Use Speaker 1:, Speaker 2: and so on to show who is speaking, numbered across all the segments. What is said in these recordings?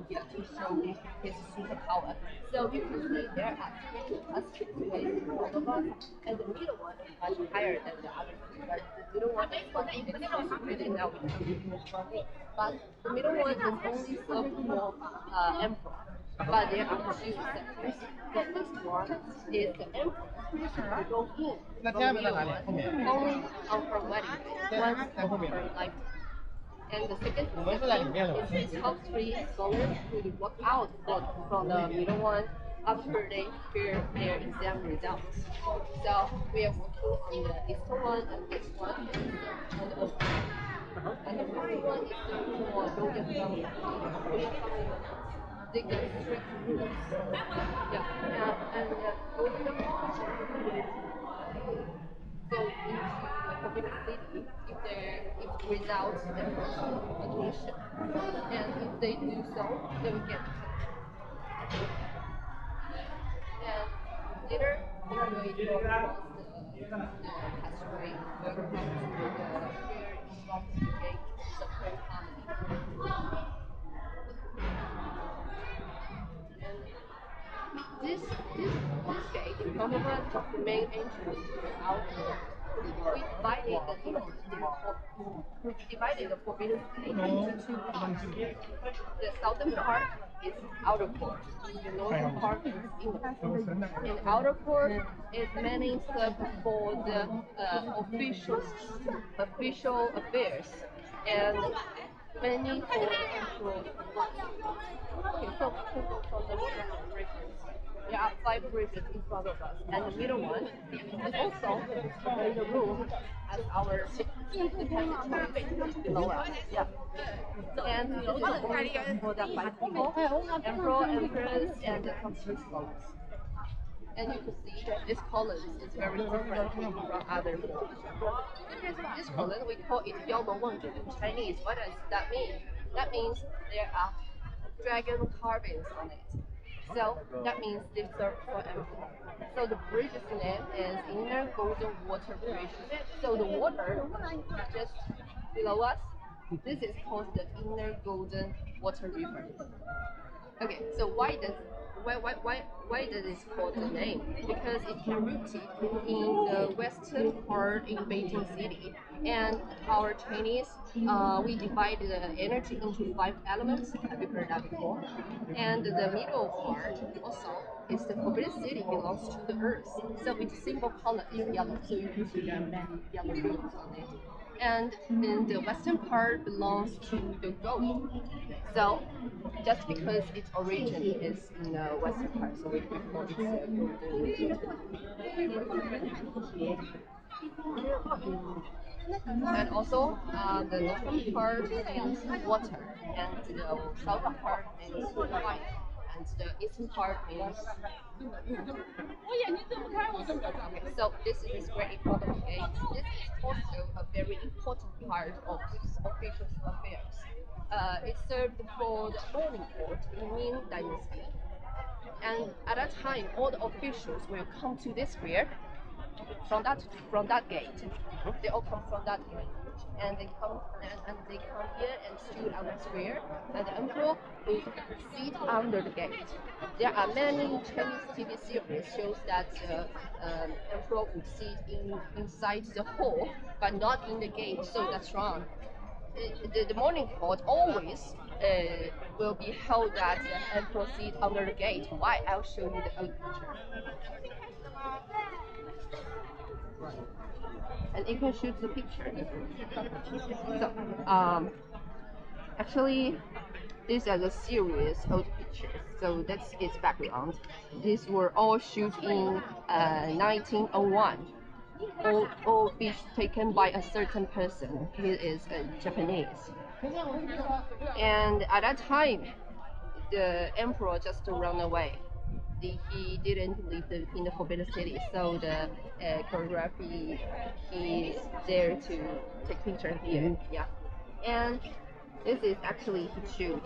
Speaker 1: yeah, to show his superpower. So you can see there are three ways in front of us, and the middle one is much higher than the other two. But the middle one is really now we can remove from it. But the middle one is only served for emperor. But there are two sectors. The first one is the emperor go in from middle one only on her wedding day, once of her lifetime. And the second section is the top three scholars who would walk out from the middle one after they hear their exam results. So we are working on the eastern one and this one is on the open. And the middle one is the more golden family. Golden family they got strict rules. Yeah, and golden family go into the forbidden city if results their admission. And if they do so, they will get and later if we go across the passageway, we will come to the where in front of the gate the whole family. And this gate in front of us is the main entrance to the outer. We divided the forbidden city into two parts. The southern part is outer court. The northern part is inner court. And outer court is mainly served for the official affairs and mainly for the emperor. Okay, so we can go from the different regions. There are five bridges in front of us, and the middle one is also in the room as our the passage below us. Yeah. And this is only for the five people, emperor, empress, and the country scholars. And you can see that this column is very different from other forms. This column, we call it Yao Wang in Chinese. What does that mean? That means there are dragon carvings on it. So that means they serve for emperor. So the bridge's name is Inner Golden Water Bridge. So the water just below us, this is called the Inner Golden Water River. Okay, so why does it called the name? Because it can rooted in the western part in Beijing city, and our Chinese we divide the energy into five elements. Have you heard that before? And the middle part also is the forbidden city belongs to the earth, so its symbol color is yellow. So you can see there are many yellow roots on it. And in the western part belongs to the goat. So just because its origin is in the western part, so we call it and also the northern part means water, and the southern part means fire, and the eastern part means. Okay, so this is very important gate. This is also a very important part of official affairs. It served for the morning court in Ming Dynasty. And at that time, all the officials will come to this square from that gate. They all come from that gate, and they come here and stood on the square, and the emperor would sit under the gate. There are many Chinese TV series shows that the emperor would sit inside the hall, but not in the gate. So that's wrong. The morning court always will be held that the emperor sit under the gate. Why? I'll show you the picture. And you can shoot the picture. So, actually, these are the series of pictures. So that's its background. These were all shot in 1901. All beach taken by a certain person. He is Japanese. And at that time, the emperor just ran away. He didn't live in the Forbidden City, so the choreography is there to take picture here. Yeah, and this is actually he shoot.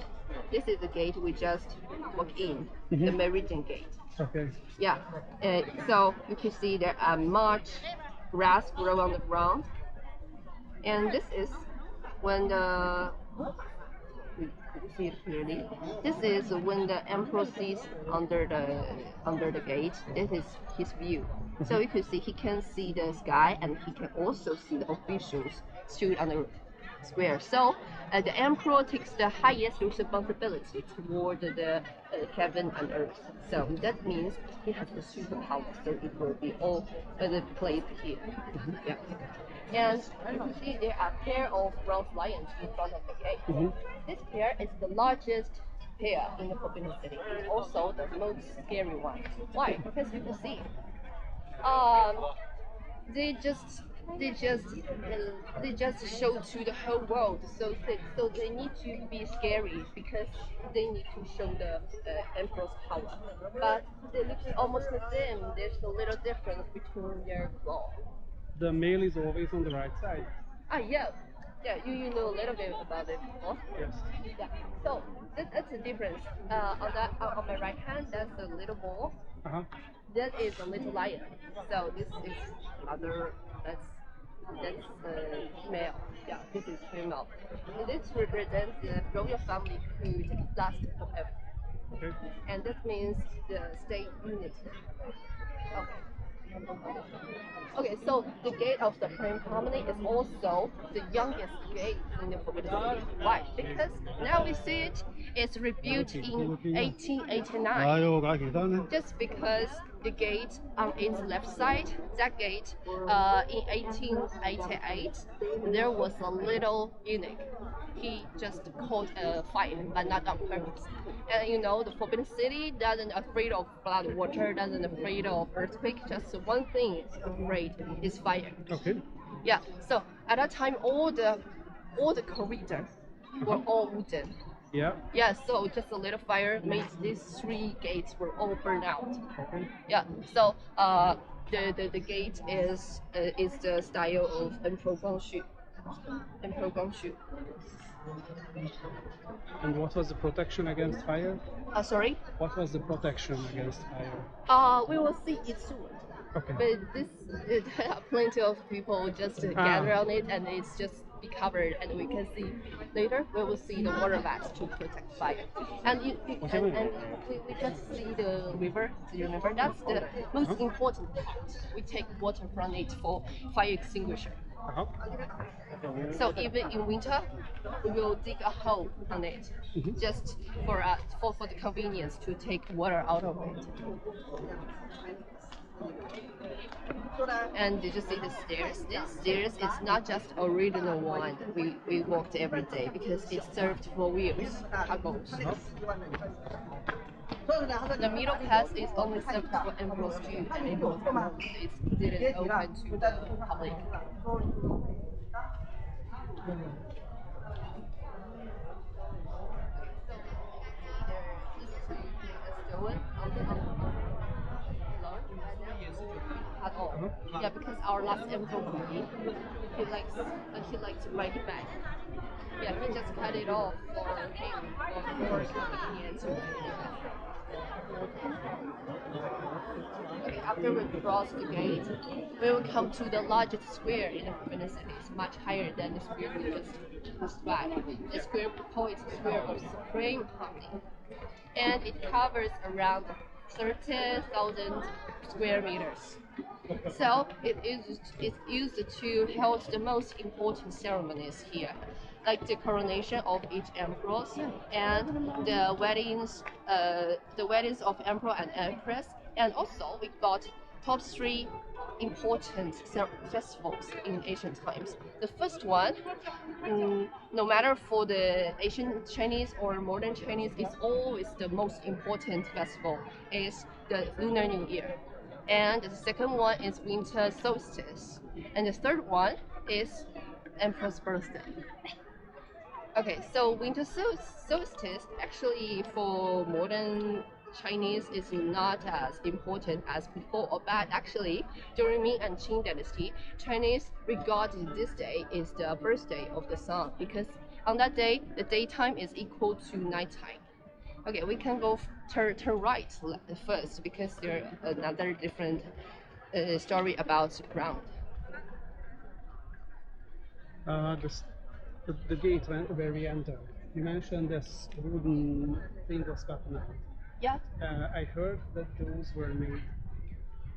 Speaker 1: This is the gate we just walk in, the Meridian gate.
Speaker 2: Okay.
Speaker 1: Yeah, so you can see there are much grass grow on the ground, and this is when the see it clearly. This is when the emperor sits under the gate. This is his view. So you can see he can see the sky and he can also see the officials stood on the square. So the emperor takes the highest responsibility toward the heaven and earth. So that means he has the superpower. So it will be all placed here. Yeah. And you can see there are a pair of bronze lions in front of the gate. This pair is the largest pair in the Forbidden City. It's also the most scary one. Why? Because you can see, um, they just they just they just show to the whole world so thick. So they need to be scary because they need to show the emperor's power. But they look almost the same. There's a little difference between their claw.
Speaker 2: The male is always on the right side.
Speaker 1: Ah, yeah. Yeah, you know a little bit about it before.
Speaker 2: Yes.
Speaker 1: Yeah. So that's the difference. On my right hand, that's a little bull.
Speaker 2: Uh-huh.
Speaker 1: That is a little lion. So this is other. That's male. Yeah, this is female. And this represents the royal family could last forever.
Speaker 2: Okay.
Speaker 1: And that means the state unity. Okay. Okay, so the gate of the Supreme Harmony is also the youngest gate in the Forbidden City. Why? Because now we see it, it's rebuilt in 1889. Just because the gate on its left side, that gate, in 1888, there was a little eunuch. He just caught a fire, but not on purpose. And you know, the Forbidden City doesn't afraid of flood water, doesn't afraid of earthquake. Just one thing is afraid is fire.
Speaker 2: Okay.
Speaker 1: Yeah. So at that time, all the corridors were all wooden.
Speaker 2: Yeah.
Speaker 1: Yeah. So just a little fire made these three gates were all burned out.
Speaker 2: Okay.
Speaker 1: Yeah. So the gate is the style of Emperor Guangxu. Emperor Guangxu.
Speaker 2: And what was the protection against fire?
Speaker 1: Sorry?
Speaker 2: What was the protection against fire?
Speaker 1: We will see it soon.
Speaker 2: Okay.
Speaker 1: But plenty of people just gather on it and it's just be covered and we can see later we will see the water vats to protect fire. And we just see the river. Do you remember? That's the most important part. We take water from it for fire extinguisher.
Speaker 2: Uh-huh.
Speaker 1: So even in winter, we will dig a hole on it, just for the convenience to take water out of it. And did you see the stairs? This stairs is not just original one we walked every day because it served for wheels, cargoes. The middle path is only served for emperors too, and it didn't open to the public. At all. Yeah, because our last emperor, he likes to ride it back. Yeah, he just cut it off for him for convenience. Okay, after we cross the gate, we will come to the largest square in the Forbidden City. It's much higher than the square we just described. The square we call it the Square of Supreme Harmony. And it covers around 30,000 square meters. So it's used to hold the most important ceremonies here, like the coronation of each emperor and the weddings of emperor and empress. And also we got top three important festivals in ancient times. The first one, no matter for the ancient Chinese or modern Chinese, is always the most important festival, is the Lunar New Year. And the second one is winter solstice. And the third one is Emperor's birthday. Okay, so winter solstice actually for modern Chinese is not as important as before or bad. Actually, during Ming and Qing dynasty, Chinese regarded this day is the birthday of the sun because on that day the daytime is equal to nighttime. Okay, we can go turn right first because there's another different story about ground.
Speaker 2: The gate where we enter. You mentioned this wooden thing was gotten out.
Speaker 1: Yeah.
Speaker 2: I heard that those were made.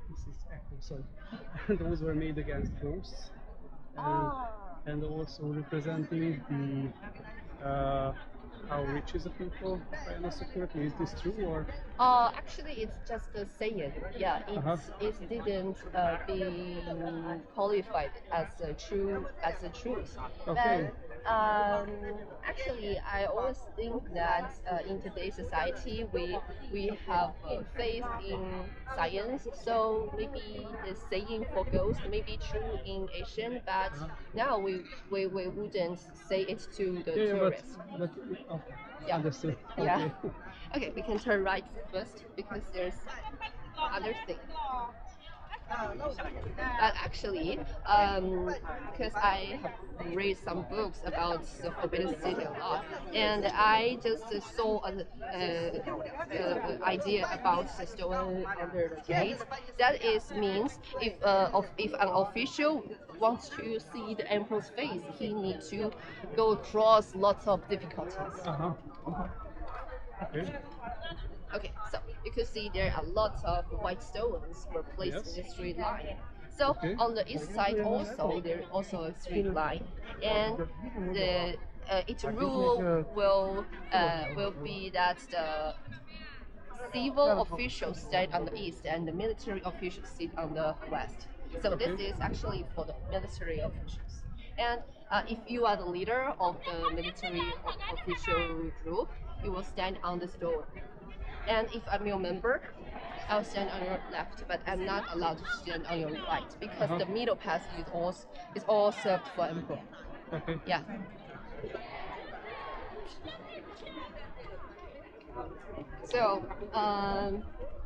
Speaker 2: This is echo, sorry. Those were made against ghosts, and,
Speaker 1: Ah.
Speaker 2: and also representing the how rich is a people, if I understood correctly. Is this true or?
Speaker 1: Actually, it's just a saying. Yeah, it didn't be qualified as a truth.
Speaker 2: Okay.
Speaker 1: But actually, I always think that in today's society, we have faith in science. So maybe the saying for ghosts may be true in Asian, but now we wouldn't say it to the
Speaker 2: Yeah,
Speaker 1: tourists.
Speaker 2: but okay,
Speaker 1: Yeah.
Speaker 2: understood.
Speaker 1: Yeah.
Speaker 2: Okay.
Speaker 1: Okay, we can turn right first because there's other thing. But actually, because I have read some books about the Forbidden City a lot, and I just saw an idea about the stone under the gate. That is means if an official wants to see the emperor's face, he needs to go across lots of difficulties.
Speaker 2: Uh-huh. Okay.
Speaker 1: Okay, so you can see there are lots of white stones were placed
Speaker 2: Yes.
Speaker 1: in the straight line. So
Speaker 2: Okay.
Speaker 1: on the east side also there is also a straight line, and the its rule will be that the civil officials stand on the east and the military officials sit on the west. So this
Speaker 2: Okay.
Speaker 1: is actually for the military officials. And if you are the leader of the military official group, you will stand on this door. And if I'm your member, I'll stand on your left, but I'm not allowed to stand on your right because the middle path is all served for emperor.
Speaker 2: Okay.
Speaker 1: Yeah. So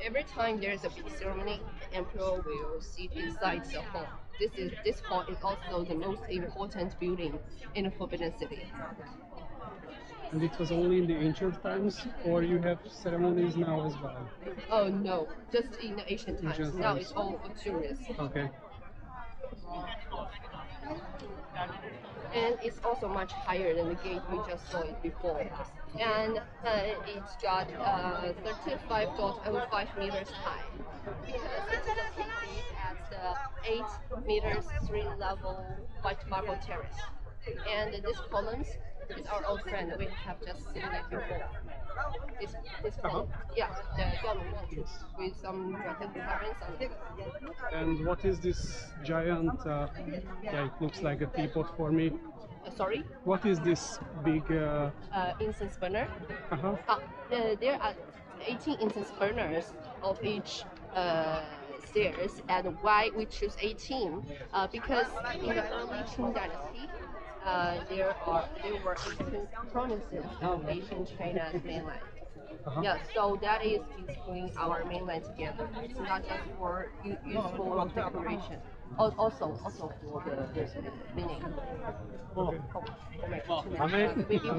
Speaker 1: every time there's a big ceremony, the emperor will sit inside the hall. This hall is also the most important building in the Forbidden City.
Speaker 2: And it was only in the ancient times, or you have ceremonies now as well?
Speaker 1: Oh no, just in the ancient times.
Speaker 2: Ancient
Speaker 1: Now
Speaker 2: times.
Speaker 1: it's all for tourists.
Speaker 2: Okay.
Speaker 1: And it's also much higher than the gate we just saw it before. And it's got 35.05 meters high because it is located at the 8 meters 3 level white marble terrace. And these columns is our old friend. We have just seen it before. This column, yeah, the government with some dragon carvings on it.
Speaker 2: And what is this giant? Yeah, it looks like a teapot for me.
Speaker 1: Sorry?
Speaker 2: What is this big?
Speaker 1: Incense burner.
Speaker 2: Uh-huh.
Speaker 1: There are 18 incense burners of each stairs, and why we choose 18? Because in the early Qing dynasty, there were 18 provinces of Asian China's mainland. Yeah, so that is between our mainland together. It's not just for useful of decoration. Also for the meaning.
Speaker 2: Okay.
Speaker 1: Maybe we should go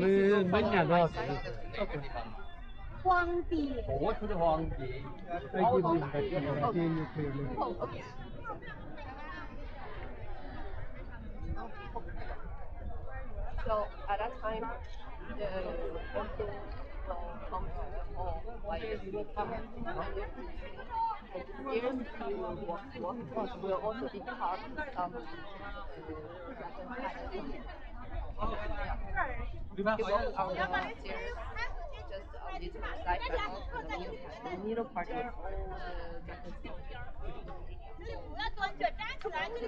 Speaker 1: follow the right side.
Speaker 2: Okay.
Speaker 3: 皇帝，I
Speaker 2: give you, I hear you clearly.
Speaker 1: Oh, okay. So at that time, the emperor will come to the hall like this. And the stairs he will walk will also be carved some dragon patterns. He walks on the stairs just on this one side, but also the middle part. The middle part is all the dragon sculpture.
Speaker 3: 我要端着站起来，这个要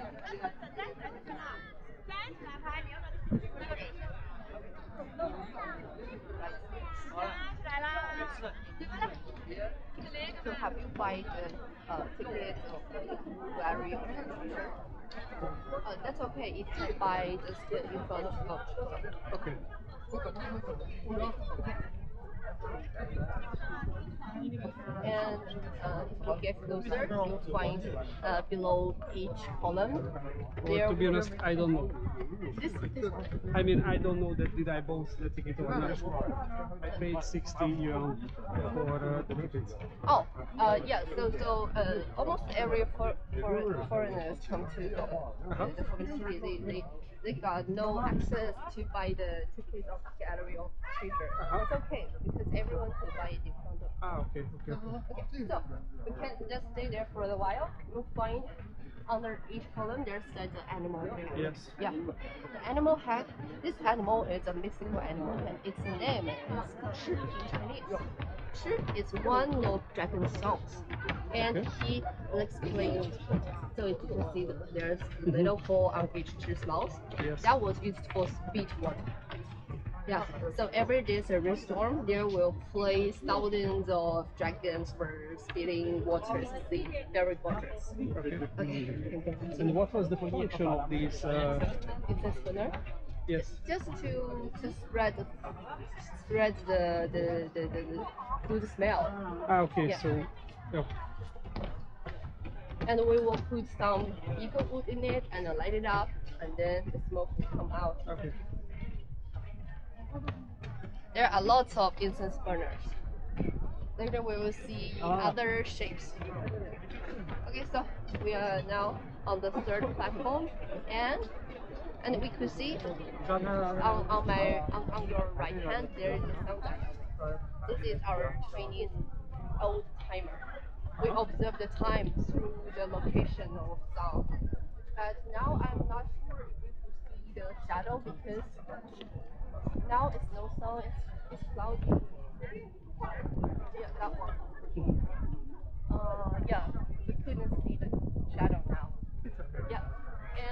Speaker 3: 端着站起来就行了，站起来拍，你要站起来啦。
Speaker 1: So have you buy the tickets of the gallery or the that's okay. It can buy just in front of sculpture.
Speaker 2: Okay.
Speaker 1: And if you get closer, you'll find below each column.
Speaker 2: Well, to be honest, I don't know.
Speaker 1: This one.
Speaker 2: I mean, I don't know that did I bought the ticket or not. I paid 60 yuan for the tickets.
Speaker 1: Oh, yeah. So almost every foreigners come to the Forbidden City. they got no access to buy the tickets of gallery of treasure. It's okay because everyone can buy it in front of.
Speaker 2: Ah, okay, okay, okay.
Speaker 1: Okay, so we can just stay there for a while. You'll find under each column there's the animal head.
Speaker 2: Yes.
Speaker 1: Yeah. The animal head. This animal is a mystical animal, and its name is Chi in Chinese. Chi is one of dragon songs, and he likes playing music. So you can see that there's a little hole on each Chi's mouth.
Speaker 2: Yes.
Speaker 1: That was used for speech water. Yeah, so every there's a rainstorm, there will place thousands of dragons for spitting waters. See, very gorgeous.
Speaker 2: Okay.
Speaker 1: Okay,
Speaker 2: And what was the function of these?
Speaker 1: it's a spinner.
Speaker 2: Yes.
Speaker 1: Just to spread the good smell.
Speaker 2: Ah, okay.
Speaker 1: Yeah.
Speaker 2: So, yeah.
Speaker 1: And we will put some eco wood in it and light it up, and then the smoke will come out.
Speaker 2: Okay.
Speaker 1: There are lots of incense burners. Later we will see other shapes. Okay, so we are now on the third platform, and we could see on your right hand there is a sun dial. This is our Chinese old timer. We observe the time through the location of sun. But now I'm not sure if we could see the shadow because now it's no sun, it's cloudy. Yeah, that one. Yeah, we couldn't see the shadow now. Yeah,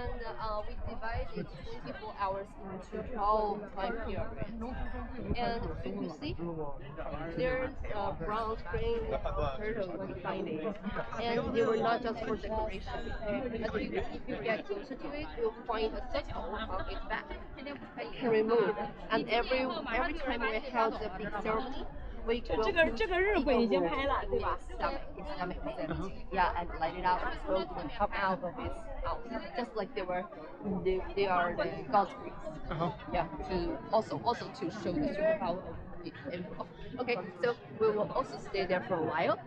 Speaker 1: and we divided 24 hours into 12 time periods. And you can see there's brown screen turtles behind it. And they were not just for decoration. But if you get closer to it, you'll find a circle on its back. You can remove. And every time we held a big ceremony, we will stomach yeah, and light it up and smoke will come out of its mouth. Just like they are the God's grace. Yeah, to also to show the superpower of the emperor. Okay, so we will also stay there for a while.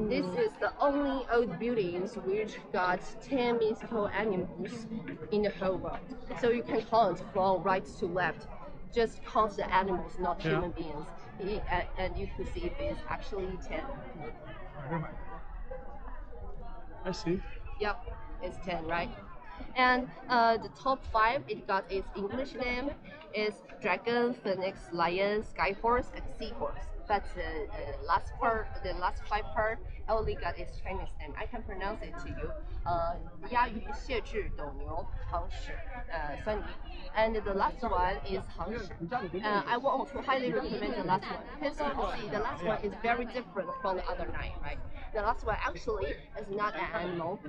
Speaker 1: This is the only old buildings which got 10 mystical animals in the whole world. So you can count from right to left. Just count the animals, not human beings. And you can see it's actually 10.
Speaker 2: I see.
Speaker 1: Yep, it's 10, right? And the top 5, it got its English name is Dragon, Phoenix, Lion, Skyhorse, and Seahorse. But the last 5 part only got its Chinese name. I can pronounce it to you. 鸭鱼、蟹豸、斗牛、杭石、酸泥. And the last one is 杭石. I want to highly recommend the last one because you can see the last one is very different from the other 9, right? The last one actually is not an animal.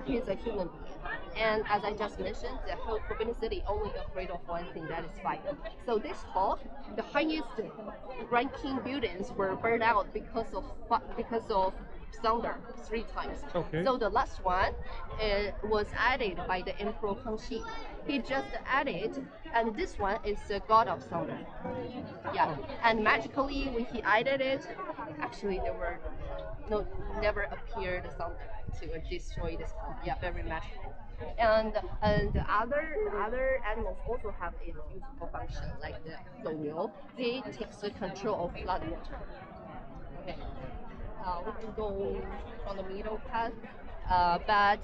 Speaker 1: He's a human being. And as I just mentioned, the whole Forbidden City only afraid of one thing, that is fire. So this fall, the highest ranking buildings were burned out because of thunder 3 times.
Speaker 2: Okay.
Speaker 1: So the last one was added by the Emperor Kangxi. He just added, and this one is the god of thunder. Yeah, and magically when he added it, actually there were never appeared thunder to destroy this town. Yeah, very magical. And the other animals also have a useful function, like the Dou they take the control of flood water. Okay. We can go on the middle path, but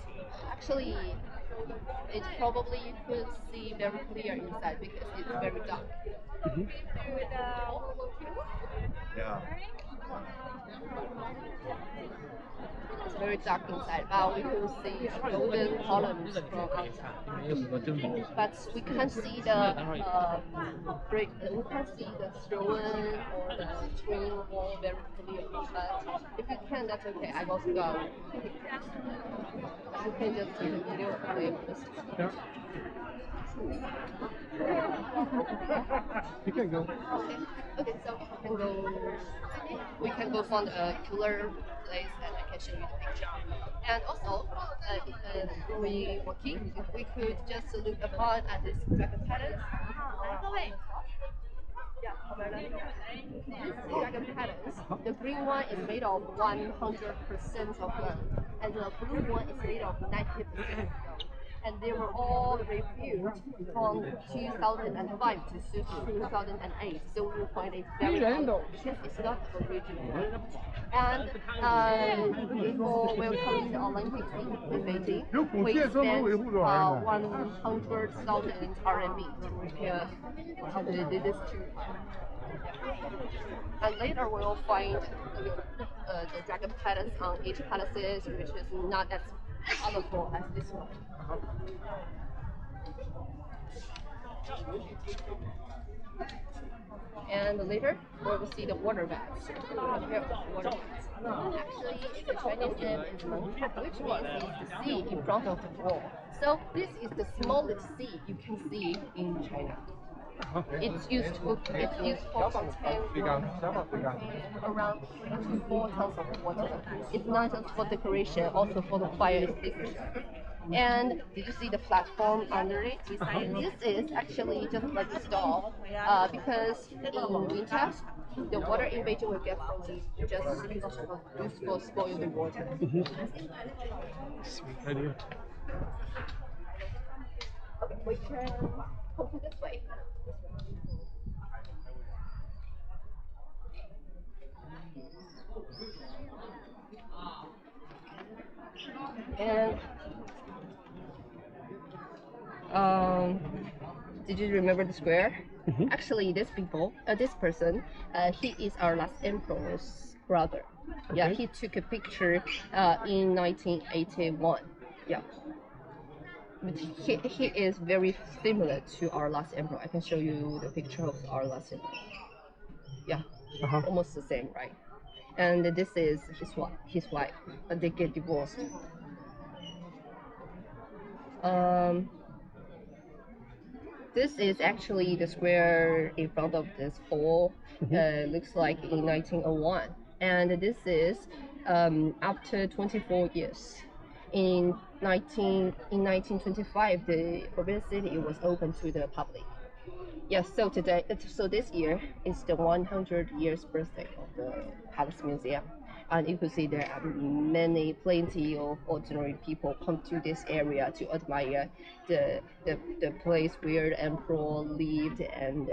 Speaker 1: actually, it probably you could see very clear inside because it's very dark.
Speaker 4: Yeah.
Speaker 1: It's very dark inside, but we could see golden columns from outside. But we can't see the we can't see the throne or the screen wall very clearly. But if you can, that's okay. I also got pictures. You can just take a video of the first.
Speaker 2: Yeah. You can go.
Speaker 1: Okay, so we can go find a cooler place and I can show you the picture. And also, we walking, we could just look upon at this dragon patterns. Yeah, this dragon patterns, the green one is made of 100% of gold, and the blue one is made of 90% gold. and they were all reviewed from 2005 to 2008. So we find it very colorful because it's not original. And before welcoming the Olympics in Beijing, we spent 100,000 RMB to repair this tube. And later we'll find the dragon patterns on each palaces, which is not as colorful as this one. And later we will see the water baths. Water baths. Actually, the Chinese name is Menghan, which means it's the sea in front of the wall. So this is the smallest sea you can see in China. It's used for contain around 3 to 4 tons of water. It's not just for decoration, also for the fire extinguisher. And did you see the platform under it? This is actually just like a stall, because in winter, the water in Beijing will get frozen. Just for spoil the water.
Speaker 2: Sweet idea.
Speaker 1: Okay, we can go to this way. And did you remember the square? Actually, this person, he is our last emperor's brother. Okay. Yeah, he took a picture in 1981. Yeah. But he is very similar to our last emperor. I can show you the picture of our last emperor. Yeah, almost the same, right? And this is his wife, but they get divorced. This is actually the square in front of this hall. Looks like in 1901, and this is after 24 years. In 1925, the Forbidden City was open to the public. Yes, so this year is the 100 years birthday of the Palace Museum. And you can see there are plenty of ordinary people come to this area to admire the place where the emperor lived and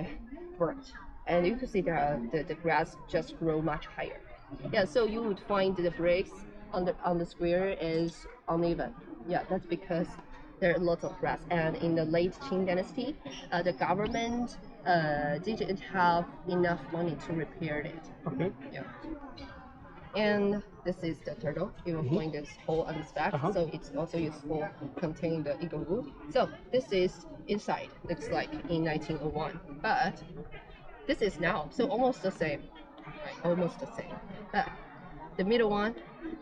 Speaker 1: worked. And you can see there the grass just grow much higher. Yeah, so you would find the bricks on the square is uneven. Yeah, that's because there are lots of grass. And in the late Qing dynasty, the government didn't have enough money to repair it. Okay. Yeah. And this is the turtle. You will find this hole on its back, so it's also used for containing the eagle wood. So this is inside. Looks like in 1901, but this is now, so almost the same. Right, almost the same. But the middle one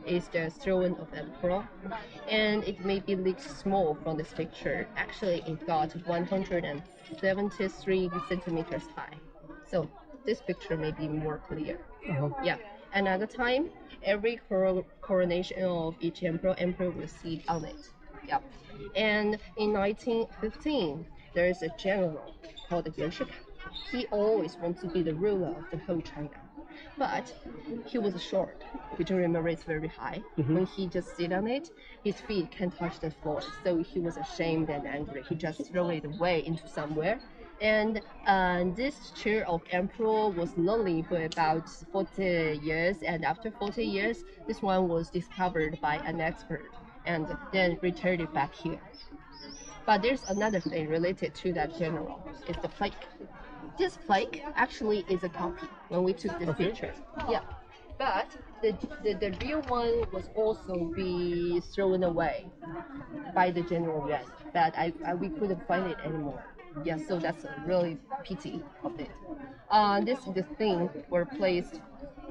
Speaker 1: is the throne of emperor, and it maybe looks small from this picture. Actually, it got 173 centimeters high. So this picture may be more clear. Yeah. Another time, every coronation of each emperor will sit on it. Yeah. And in 1915, there's a general called Yuan. He always wants to be the ruler of the whole China. But he was short. You do remember it's very high. When he just sit on it, his feet can't touch the floor. So he was ashamed and angry. He just threw it away into somewhere. And this chair of emperor was lonely for about 40 years. And after 40 years, this one was discovered by an expert and then returned it back here. But there's another thing related to that general. It's the plaque. This plaque actually is a copy when we took this picture. Yeah, but the real one was also be thrown away by the general Yuan, but we couldn't find it anymore. Yeah, so that's a really pity of it. The thing were placed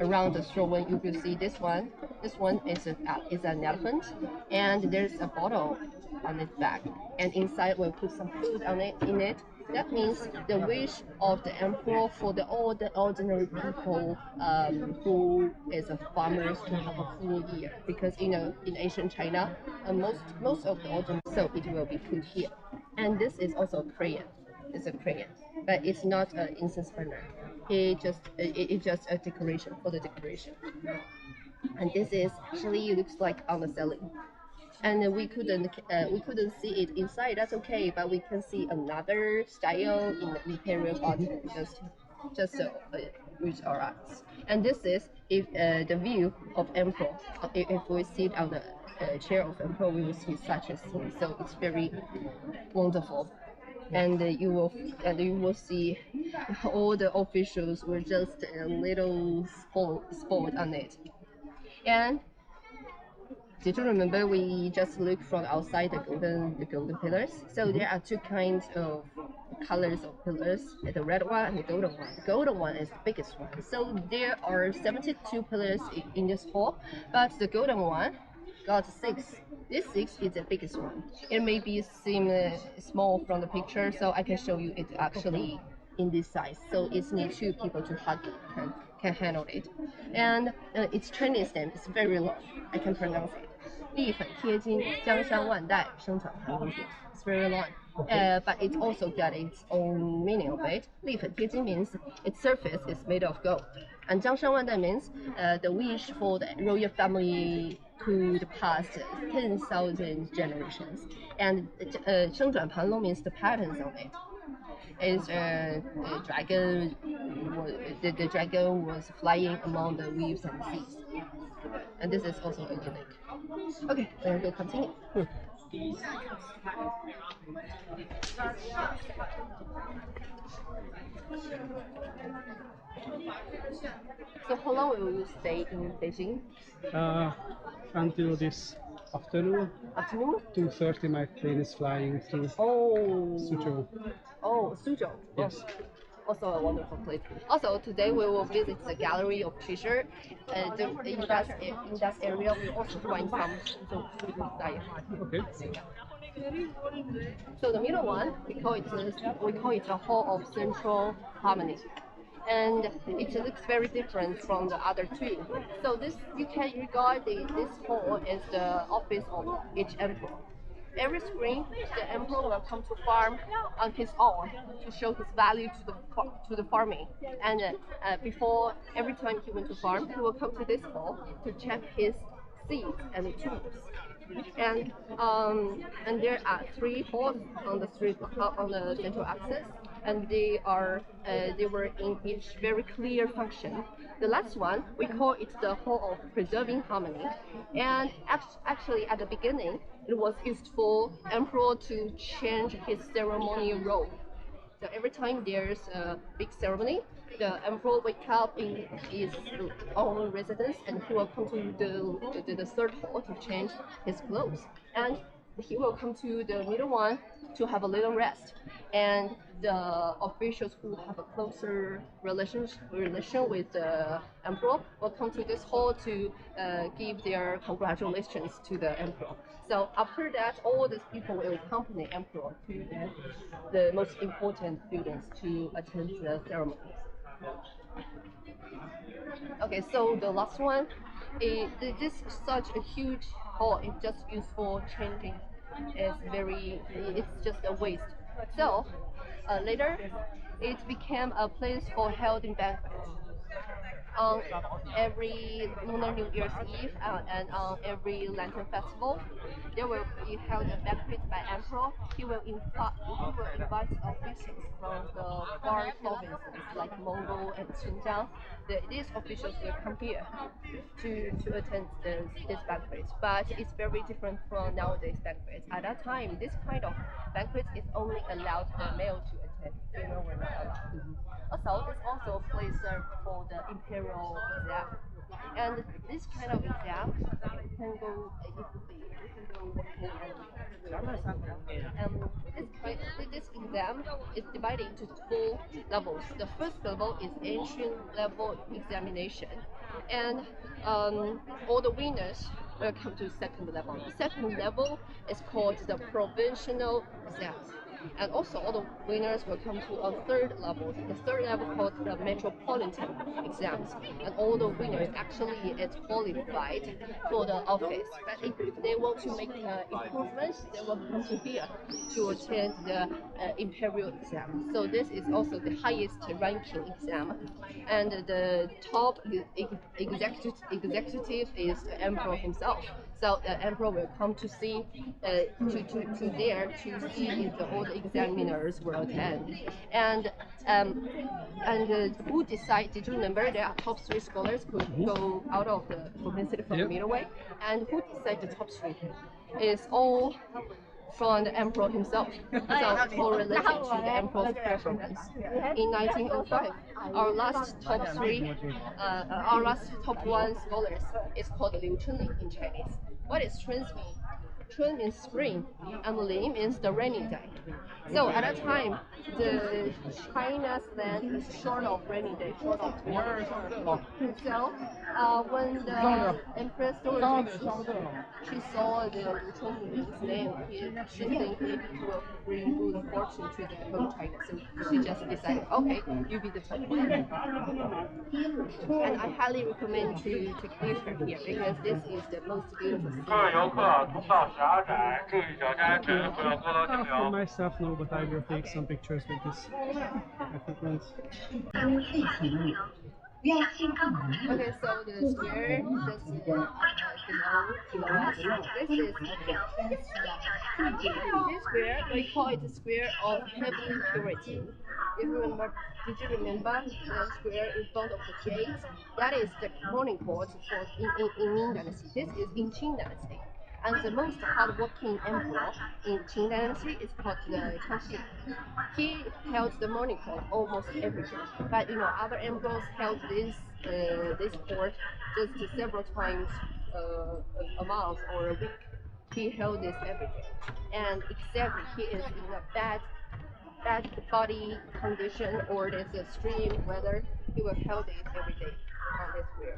Speaker 1: around the throne. You can see this one. This one is an elephant, and there's a bottle on its back, and inside we'll put some food in it. That means the wish of the emperor for all the ordinary people who is a farmers to have a full year, because in ancient China, most of the ordinary, so it will be put here. And this is also a crayon. It's a crayon, but it's not an incense burner. It's just a decoration for the decoration. And this is actually looks like on the ceiling. and we couldn't see it inside. That's okay, but we can see another style in the imperial garden just with our eyes. And this is if the view of emperor. If we sit on the chair of emperor, we will see such a scene. So it's very wonderful. And you will see all the officials were just a little sport on it. And did you remember we just looked from outside the golden pillars? So there are two kinds of colors of pillars, the red one and the golden one. The golden one is the biggest one. So there are 72 pillars in this hall, but the golden one got 6. This 6 is the biggest one. It may be seem small from the picture, so I can show you it actually in this size. So it needs 2 people to hug it, can handle it. And its Chinese name is very long. I can pronounce it. 力很贴金，江山万代，生产盘公主. It's very long. But it also got its own meaning of it. 力很贴金 means its surface is made of gold. And 江山万代 means the wish for the royal family to the past 10,000 generations. And 生转盘龙 means the patterns on it. Is the dragon. The dragon was flying among the waves and seas, and this is also a unique. Okay, then we'll continue. So how long will you stay in Beijing?
Speaker 2: Until this afternoon.
Speaker 1: Afternoon?
Speaker 2: 2:30 my plane is flying to Suzhou.
Speaker 1: Oh, Suzhou.
Speaker 2: Yes.
Speaker 1: Also a wonderful place. Also, today we will visit the gallery of picture. In that area, we also find some Suzhou style.
Speaker 2: Okay.
Speaker 1: So the middle one, we call it the Hall of Central Harmony. And it looks very different from the other 2. So this you can regard this hall as the office of each emperor. Every spring, the emperor will come to farm on his own to show his value to the farming. And before every time he went to farm, he will come to this hall to check his seeds and tools. And there are 3 halls on the central axis, and they were in each very clear function. The last one, we call it the Hall of Preserving Harmony. And actually, at the beginning, it was used for emperor to change his ceremonial robe. So every time there's a big ceremony, the emperor wake up in his own residence, and he will come to the third hall to change his clothes. And he will come to the middle one to have a little rest. And the officials who have a closer relation with the emperor will come to this hall to give their congratulations to the emperor. So after that, all these people will accompany emperor to the most important buildings to attend the ceremony. Okay, so the last one, this is such a huge hall. It's just used for changing. It's just a waste. So later, it became a place for holding banquets. On every Lunar New Year's Eve and on every Lantern Festival, there will be held a banquet by Emperor. He will invite officials from the far provinces like Mongol and Xinjiang. These officials will come here to attend this banquet. But it's very different from nowadays banquets. At that time, this kind of banquet is only allowed the male to attend. Female were not allowed. Also, it's also a place for the imperial exam. And this kind of exam can go this exam is divided into 4 levels. The first level is ancient level examination, and all the winners will come to second level. The second level is called the provincial exams. And also all the winners will come to a third level. The third level called the metropolitan exams. And all the winners actually is qualified for the office. But if they want to make improvements, they will come to here to attend the imperial exam. So this is also the highest ranking exam. And the top executive is the emperor himself. So the emperor will come to see, to there to see if all the examiners will attend, and um, who decide? Did you remember there are top three scholars could go out of the Forbidden from the
Speaker 2: Yep.
Speaker 1: middle way, and who decide the top three? Is all from the emperor himself. So correlated to the emperor's preference. In 1905, our last top three, our last top one scholars is called Liu Chunli in Chinese. What is Chun's mean? Chun means spring, and Li means the rainy day. So at that time, the China's land is short of rainy day, short of water. So when the Empress Dowager she saw the Liu Chunli's name, she think maybe he will bring good fortune to the whole China. So she just decided, okay, you be the top one. And I highly recommend to visit her here because this is the most beautiful city.
Speaker 5: 各位游客，通道狭窄，注意脚下安全，不要过道停
Speaker 2: For
Speaker 5: 留。
Speaker 2: myself, no, but I will take some pictures with this equipment.
Speaker 1: Okay, so the square just below us. This square we call it the square of heavenly purity. If you remember, did you remember the square in front of the gate? That is the morning court for in Ming Dynasty. This is in Qing Dynasty. And the most hardworking emperor in Qing Dynasty is called the Kangxi. He held the morning court almost every day. But other emperors held this court just several times a month or a week. He held this every day. And except he is in a bad body condition or there's extreme weather, he will held it every day on this square.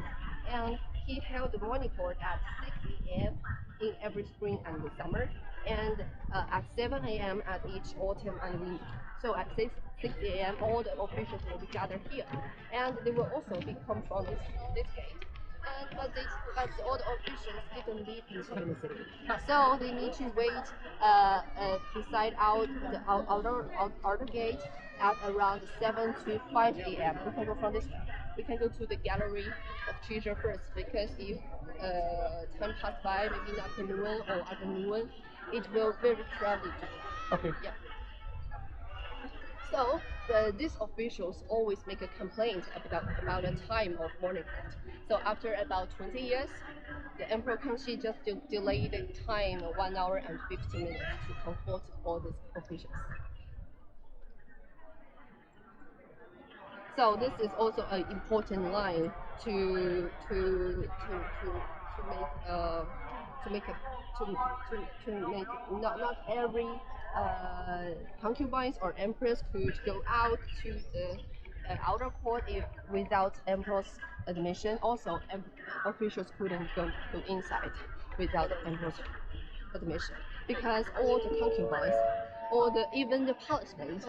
Speaker 1: And he held the morning court at 6 a.m. in every spring and the summer, and at 7 a.m. at each autumn and winter. So at 6 a.m. all the officials will be gathered here, and they will also come from this gate. But all the officials didn't live in Forbidden City, so they need to wait beside out the outer gate at around 7 to 5 a.m. We can go from this way. We can go to the gallery of treasure first because if time pass by, maybe in afternoon or afternoon, it will very crowded.
Speaker 2: Okay.
Speaker 1: Yeah. So these officials always make a complaint about the time of morning court. So after about 20 years, the Emperor Kangxi just delayed the time 1 hour and 15 minutes to comfort all these officials. So this is also an important line to make not every concubines or empress could go out to the outer court without emperor's admission. Also, officials couldn't go inside without the emperor's admission because all the concubines, even the palacemen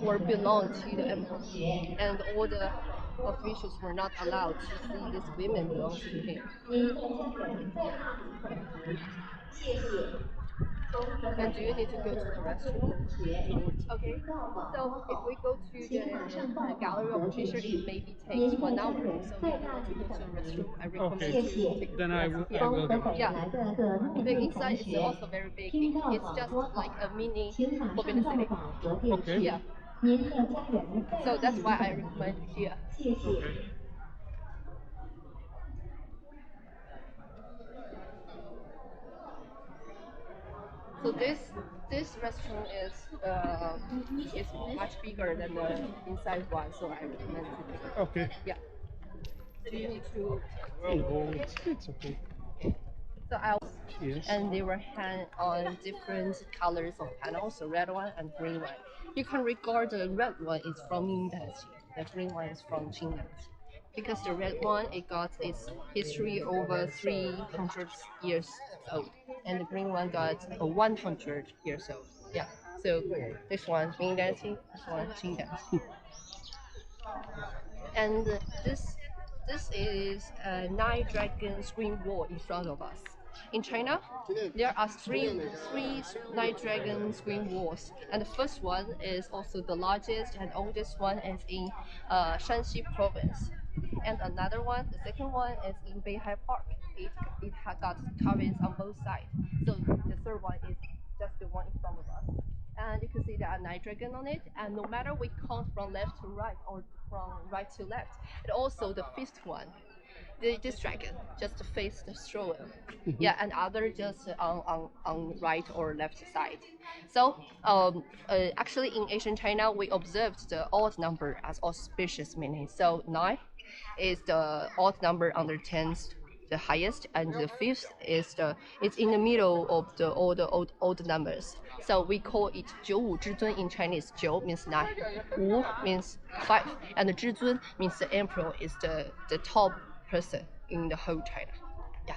Speaker 1: were belonged to the emperor, and all the officials were not allowed to see these women belong to him. And do you need to go to the restroom? Okay. So if we go to the gallery of treasure, it maybe takes 1 hour. So if you want to go to the restroom, I recommend
Speaker 2: Okay.
Speaker 1: to take
Speaker 2: Then I will go.
Speaker 1: Yeah. The inside is also very big. It's just like a mini Forbidden City.
Speaker 2: Okay.
Speaker 1: Yeah. So that's why I recommend here.
Speaker 2: Okay.
Speaker 1: So this restaurant is much bigger than the inside one, so I recommend to take it.
Speaker 2: Okay.
Speaker 1: Yeah. Do you need to?
Speaker 2: Oh, it's okay.
Speaker 1: So I
Speaker 2: Yes.
Speaker 1: and they were hang on different colors of panels, the red one and green one. You can regard the red one is from Ming Dynasty, the green one is from Qing Dynasty. Because the red one, it got its history over 300 years old, and the green one got 100 years old. Yeah. So this one Ming Dynasty, this one Qing Dynasty. And this is a 9-dragon screen wall in front of us. In China, there are three 9-dragon screen walls, and the first one is also the largest and oldest one is in Shanxi province, and another one, the second one is in Beihai Park it got carvings on both sides. So the third one is just the one in front of us. And you can see there are 9 dragons on it. And no matter we count from left to right or from right to left, and also the fifth one, this dragon just face the stroller. Yeah, and other just on right or left side. So actually in ancient China, we observed the odd number as auspicious meaning. So 9 is the odd number under 10's the highest, and the fifth is it's in the middle of the all the old numbers. So we call it 九五之尊 in Chinese. 九 means 9, 五 means 5, and the 至尊 means the emperor is the top person in the whole China. Yeah.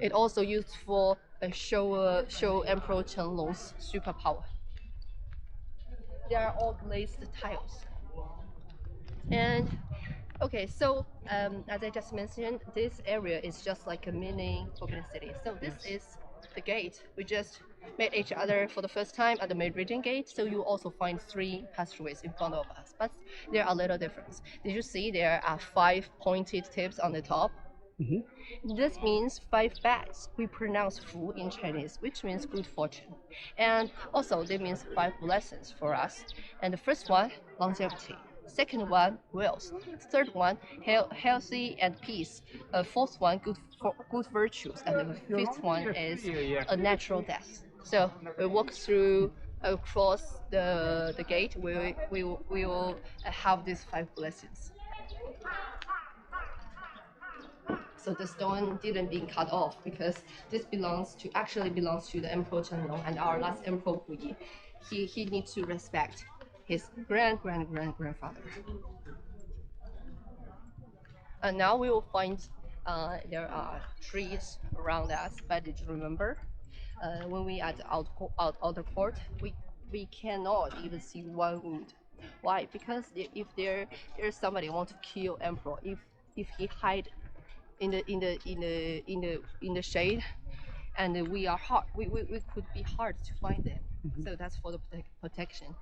Speaker 1: It also used for show Emperor Chenlong's superpower. They are all glazed tiles. And okay, so as I just mentioned, this area is just like a mini Forbidden City. So this is the gate. We just met each other for the first time at the Beijing gate. So you also find 3 passageways in front of us, but there are little difference. Did you see there are 5 pointed tips on the top? This means 5 bags. We pronounce fu in Chinese, which means good fortune. And also, that means 5 blessings for us. And the first one, longevity. Second one, wealth. Third one, healthy and peace. Fourth one, good virtues. And the fifth one is a natural death. So we walk through across the gate. We will have these 5 blessings. So the stone didn't be cut off because this actually belongs to the Emperor Chenlong and our last Emperor Hu Yi. He needs to respect his grandfather. And now we will find there are trees around us, but did you remember when we at the outer court, we cannot even see one wood. Why? Because if there's somebody want to kill emperor, if he hide in the shade, and we could be hard to find them. So that's for the protection.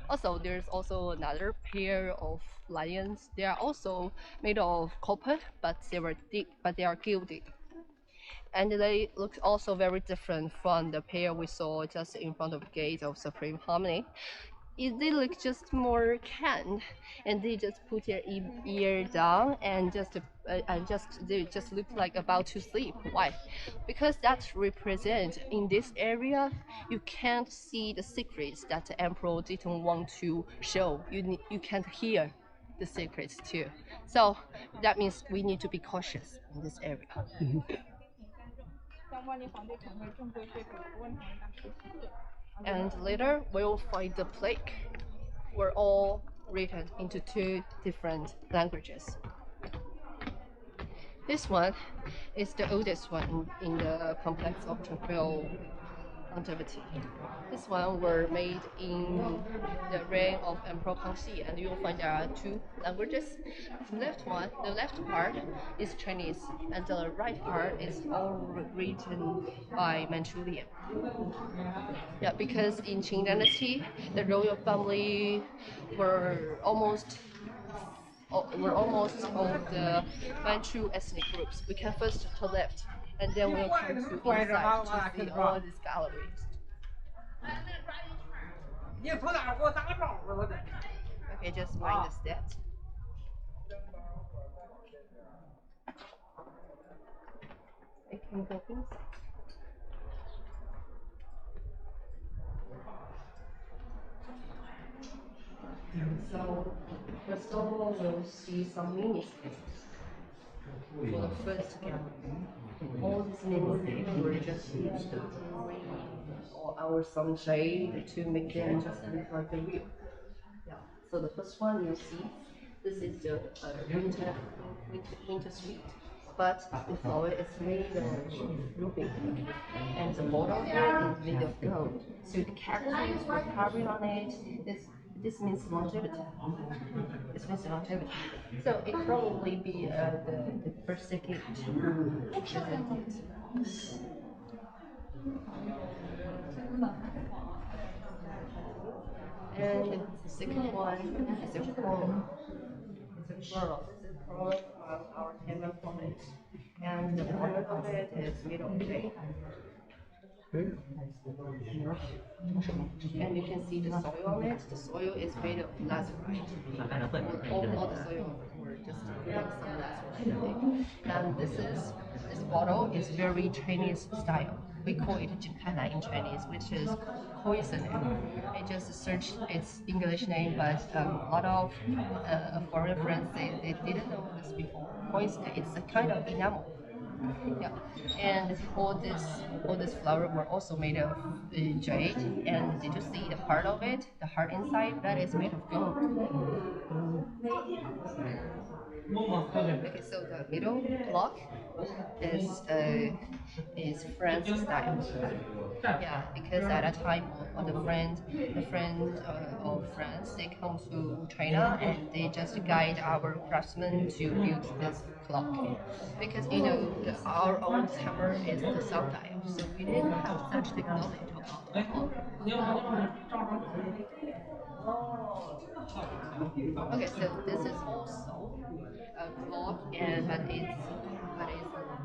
Speaker 1: Also, there's also another pair of lions. They are also made of copper, but they are gilded. And they look also very different from the pair we saw just in front of the gate of Supreme Harmony. They look just more canned, and they just put their ear down and they just look like about to sleep. Why? Because that represents in this area you can't see the secrets that the emperor didn't want to show. You can't hear the secrets too. So that means we need to be cautious in this area. And later we'll find the plaque. We're all written into 2 different languages. This one is the oldest one in the complex of tranquil longevity. This one were made in the reign of Emperor Kangxi, and you'll find there are 2 languages. The left part is Chinese, and the right part is all written by Manchurian. Yeah, because in Qing Dynasty, the royal family were almost of the Manchu ethnic groups. We can first to left, and then we'll come to inside to see all these galleries. Okay, just mind the steps. I can go inside. So first of all, we'll see some manuscripts for the first gallery. All these manuscripts were just used to read or some shade to make them just look like a real. Yeah. So the first one you'll see, this is the winter suite. But the floor is made of ruby, and the bottom here is made of gold. So the characters were carving on it. This means longevity. This means longevity. So it probably be the first decade who presented. And the second one is a coral. It's a coral. This is coral from our camera province. And the bottom of it is made of jade.
Speaker 2: Okay.
Speaker 1: And you can see the soil on it. The soil is made of lazurite. All the soil were just putting some lazurite in it. And this bottle is very Chinese style. We call it Jinkana in Chinese, which is poison. I just searched its English name, but a lot of foreign friends they didn't know this before. Poison. It's a kind of enamel. Yeah, and all this flower were also made of jade. And did you see the part of it, the heart inside? That is made of gold. Okay, so the middle block is French style. Yeah, because at that time, all the friend of France, they come to China and they just guide our craftsmen to build this clock. Because our old hammer is the sundial, so we didn't have such technology about the clock. Okay, so this is also a clock, but it's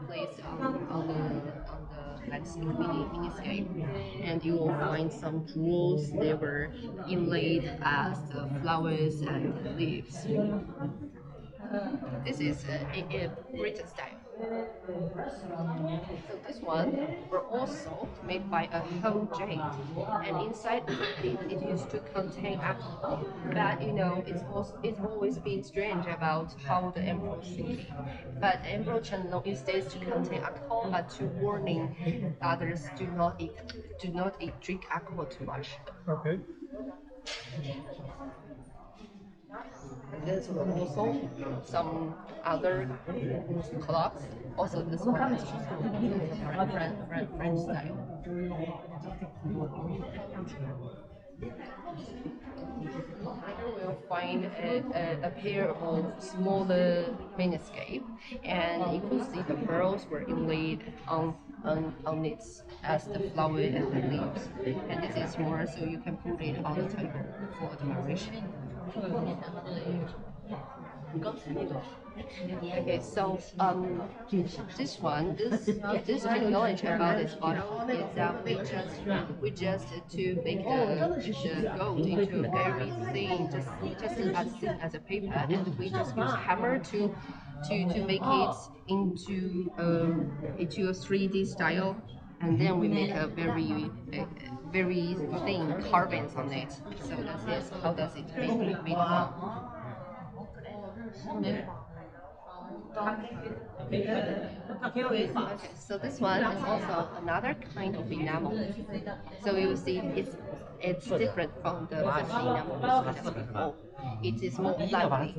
Speaker 1: placed on the landscape miniscape, and you will find some jewels. They were inlaid as the flowers and the leaves. This is a British style. So this one were also made by a whole jade, and inside it used to contain alcohol. But it's always been strange about how the emperor thinking. But the emperor Chen instead to contain alcohol, but to warning others do not drink alcohol too much.
Speaker 2: Okay.
Speaker 1: And there's also some other clocks. Also, this one is French style. Here we'll find a pair of smaller miniscape, and you could see the pearls were inlaid on it as the flower and the leaves. And this is more so you can put it on the table for admiration. Okay, so this technology about this bottle is that we just to make the gold into a very thin, just as thin as a paper, and we just use hammer to make it into a 3D style, and then we make a very thin carvings on it. So this is how does it made from. Okay, so this one is also another kind of enamel. So you see, it's different from the French enamel we saw just before. It is more lively,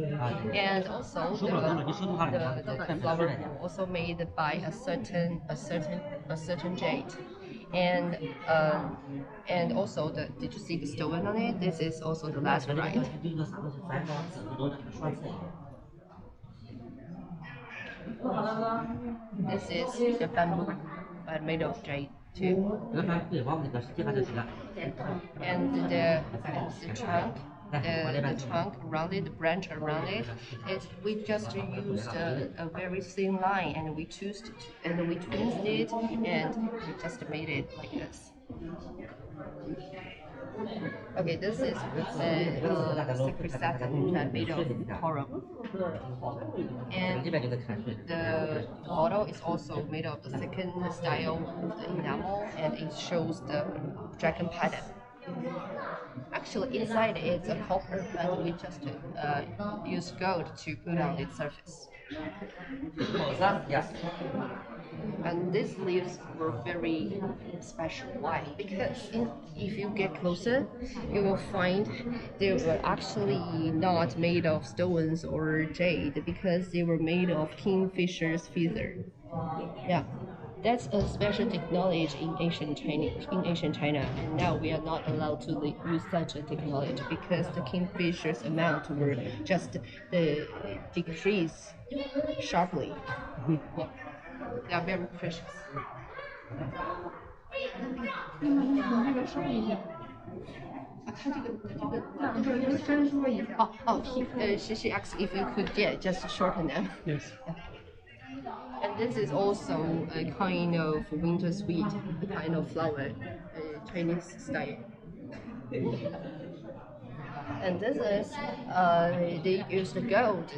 Speaker 1: and also the flower were also made by a certain jade. And also did you see the stone on it? This is also the lazurite. This is the bamboo, but made of jade too. And the trunk, the trunk around it, the branch around it, we just used a very thin line, and we twisted it, and we just made it like this. Okay, this is sacred satin made of coral. And the bottle is also made of the second style of the enamel, and it shows the dragon pattern. Actually, inside it's a copper, but we just use gold to put on its surface. And these leaves were very special. Why? Because if you get closer, you will find they were actually not made of stones or jade, because they were made of kingfisher's feather. Yeah. That's a special technology in ancient China, and now we are not allowed to use such a technology because the kingfisher's amount were just decrease sharply. Yeah. They are very precious. She asked if you could just shorten them.
Speaker 2: Yes.
Speaker 1: And this is also a kind of winter sweet, a kind of flower, Chinese style. And this is they use the gold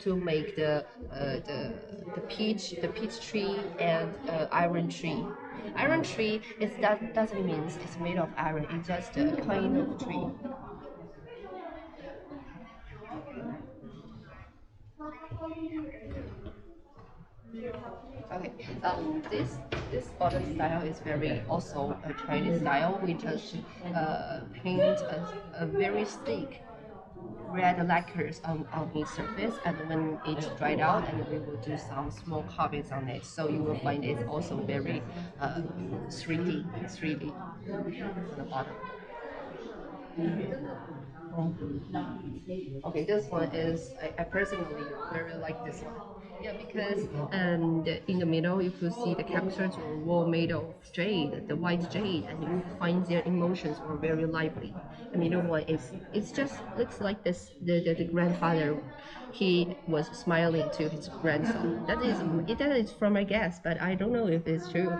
Speaker 1: to make the peach tree and iron tree. Iron tree that doesn't mean it's made of iron. It's just a kind of tree. Okay, this bottom style is very also a Chinese style. We just paint a very thick red lacquers on its surface, and when it's dried out, and we will do some small carvings on it. So you will find it's also very 3D on the bottom. Okay, this one is I personally very like this one. Yeah, because in the middle you could see the characters were all made of jade, the white jade, and you find their emotions were very lively. The middle one is it's just looks like this the grandfather he was smiling to his grandson. That is from my guess, but I don't know if it's true.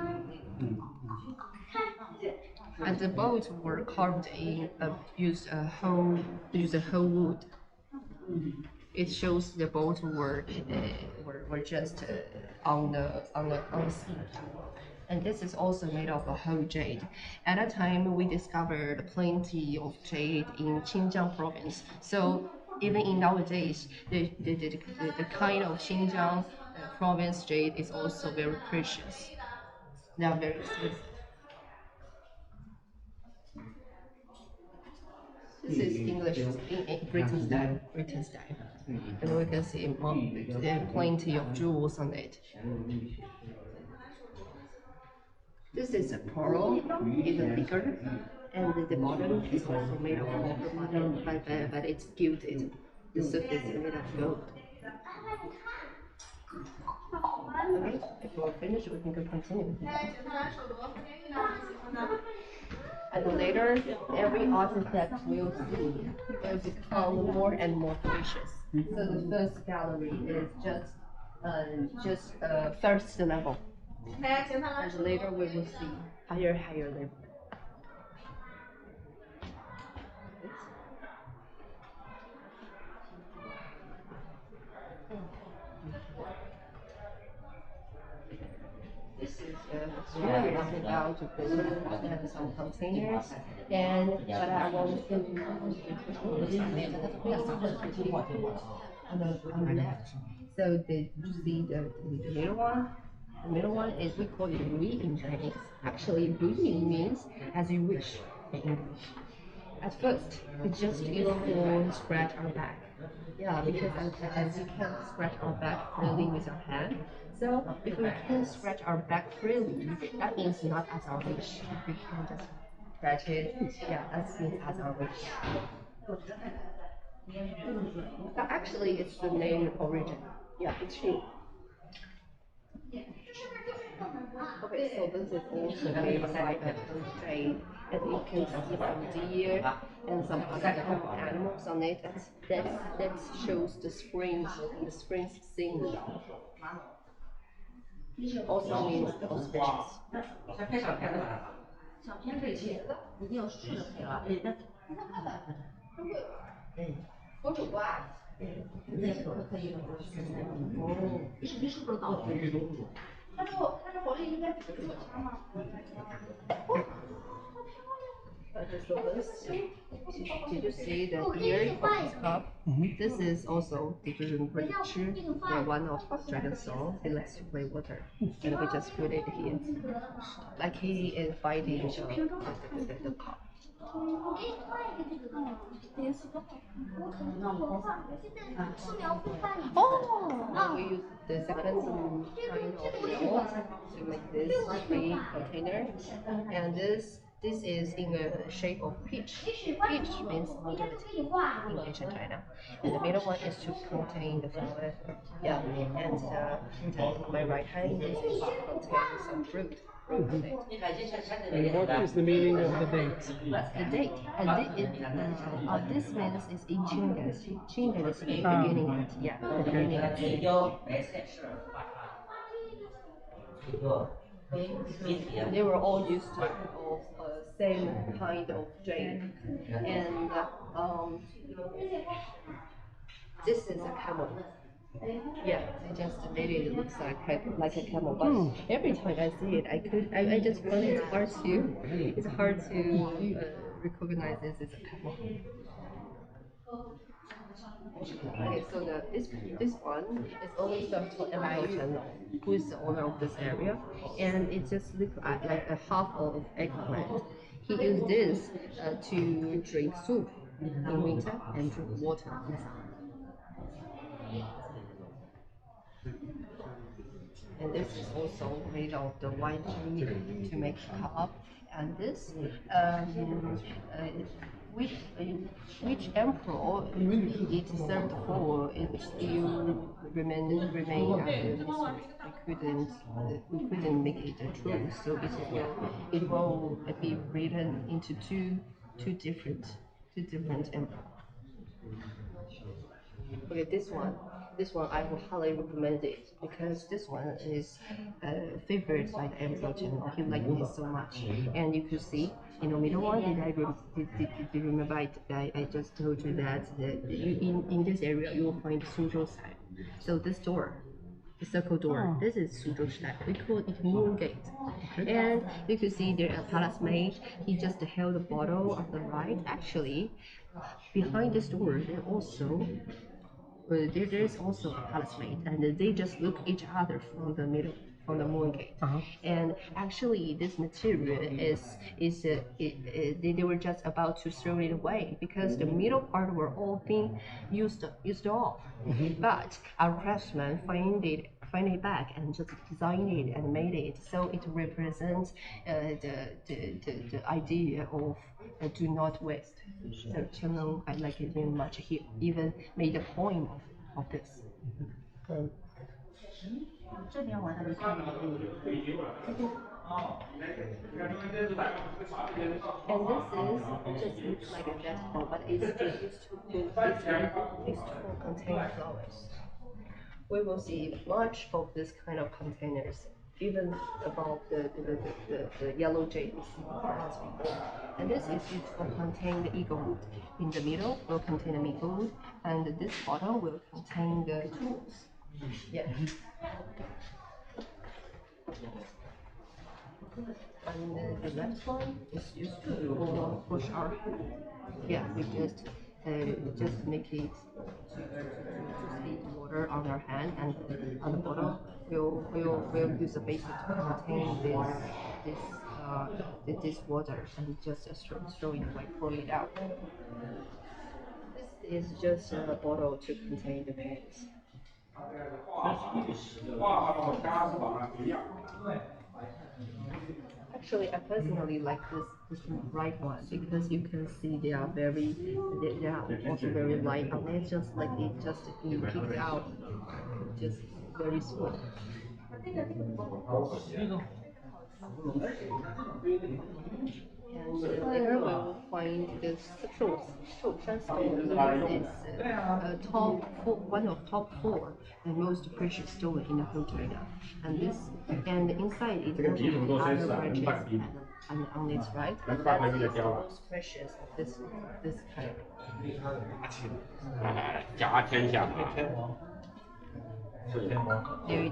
Speaker 1: And the boats were carved in use a whole wood. It shows the boats were just on the sea. And this is also made of a whole jade. At that time, we discovered plenty of jade in Xinjiang province. So even in nowadays, the kind of Xinjiang province jade is also very precious. They are very expensive. This is English, Britain style. And we can see plenty of jewels on it. This is a pearl, even bigger, and the bottom is also made of copper, but it's gilded. The surface is made of gold. Okay, if we're finished, we can continue. And later, every artifact will become more and more precious. So the first gallery is just first level, and later we will see higher level. This is really down to and some containers, and what I want to on the left. So you see the middle one. The middle one is we call it Rui in Chinese. Actually, Rui means as you wish in English. At first, we just use to scratch our back. Yeah, because as you can scratch our back freely with your hand. So if we can scratch our back freely, that means not as our wish. We can just scratch it. Yeah, that means as our wish. But actually, it's the name origin. Yeah, it's true. Okay, so this is also made by a jade, and you can see some deer and some other animals on it. That shows the spring scene. Also means the auspicious. Did you see the ear of this cup? This is also different creature. The one of Dragon Soul. He likes to play water, and we just put it here, like he is fighting the cup. Now we use the second kind of mold to make this big container, and this is in the shape of peach. Peach means modernity in ancient China, and the middle one is to contain the flower. Yeah, and on my right hand, this is to contain some fruit. wrote on it.
Speaker 2: And what is the meaning of the date?
Speaker 1: The date. This means is in Qing Dynasty. Qing Dynasty beginning at beginning at they were all used to same kind of jade, and this is a camel. Yeah, they just made it looks like a camel. But every time I see it, I just find it's hard to recognize this as a camel. Okay, so this one is only served for Emperor Chen, who is the owner of this area, and it just looks like a half of eggplant. He used this to drink soup in winter and drink water in summer. And this is also made of the white jade to make cup. And this, which emperor it served for, it still remain a mystery. We couldn't make it a truth. So it will be written into two different emperors. Okay, this one I would highly recommend it because this one is favorite by the Emperor channel. He liked it so much, and you could see in the middle one. Did you remember? I just told you that in this area you will find Suzhou style. So this door, the circle door, this is Suzhou style. We call it Moon Gate. And you can see there a palace maid. He just held the bottle on the right. Actually, behind this door, there is also a palace maid, and they just look each other from the middle, from the moon gate. And actually, this material they were just about to throw it away because the middle part were all being used off. But our craftsmen find it back and just designed it and made it so it represents the idea of do not waste. So Qianlong, I like it very much. He even made a poem of this. And this is just looks like a vegetable, but it's used to contain flowers. We will see much of this kind of containers, even about the yellow jade we see before. And this is used to contain the eagle wood. In the middle will contain the eagle wood, and this bottom will contain the tools. Yeah. And the left one is used to push our hand. Yeah, we just make it to speed water on our hand, and on the bottom we'll use a basin to contain this water, and just throw it away, pour it out. This is just a bottle to contain the paints. Actually, I personally like this right one because you can see they are also very light on it, just like it just being kicked out, just very small. And later we will find this sandstone. This is one of top four most precious stone in the whole China. And inside it also has other branches, and on its right, that is the most precious of this kind.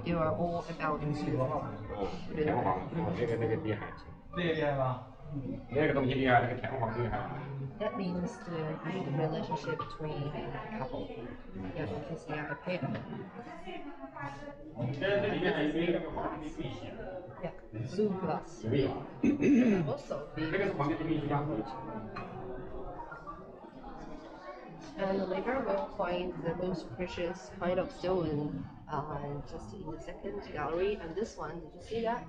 Speaker 1: They are all about the truth. 那个东西厉害，那个天皇厉害。That means the good relationship between the couple. Yeah, because they are a pair. Yeah, blue glass. Also big. And later we'll find the most precious kind of stone just in the second gallery. And this one, did you see that?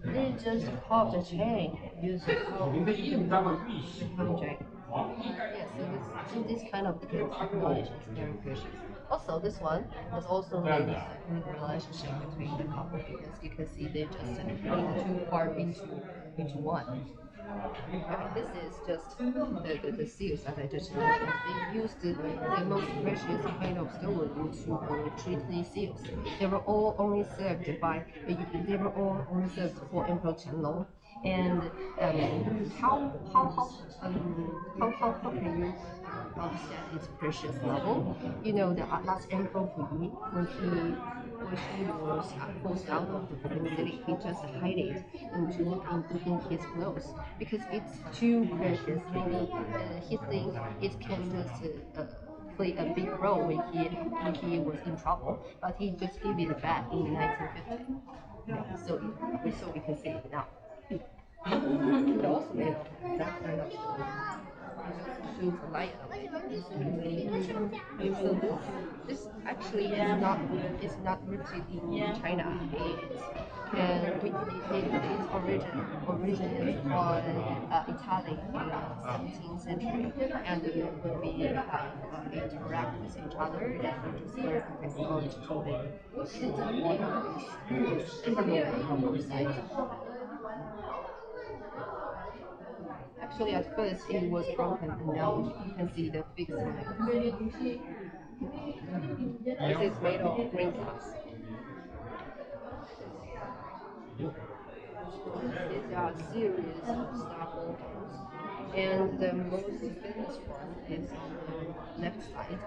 Speaker 1: They just carved a chain using object. Yes, so this kind of technology is very precious. Also, this one is also means a good relationship between the couple because you can see they just bring the two parts into one. Okay, this is just the seals that I just mentioned. They used the most precious kind of stone to treat these seals. They were all only served for Emperor Qianlong. And how can you understand its precious level? You know, the last Emperor Puyi, when he was forced out of the Forbidden City, he just hid it in his clothes because it's too precious. Maybe he thinks it can just play a big role when he was in trouble, but he just gave it back in 1950. Yeah, so we can see it now. It also made of that kind of stone. It shows a light on it. So this actually is not rooted in China. Its origin is on Italy in the 17th century, and when we interact with each other and just learn the technology to one of these sites. Actually, at first it was broken, and now you can see the fixed line. This is made of green glass. These are a series of styrofoam dolls, and the most famous one is on the left side.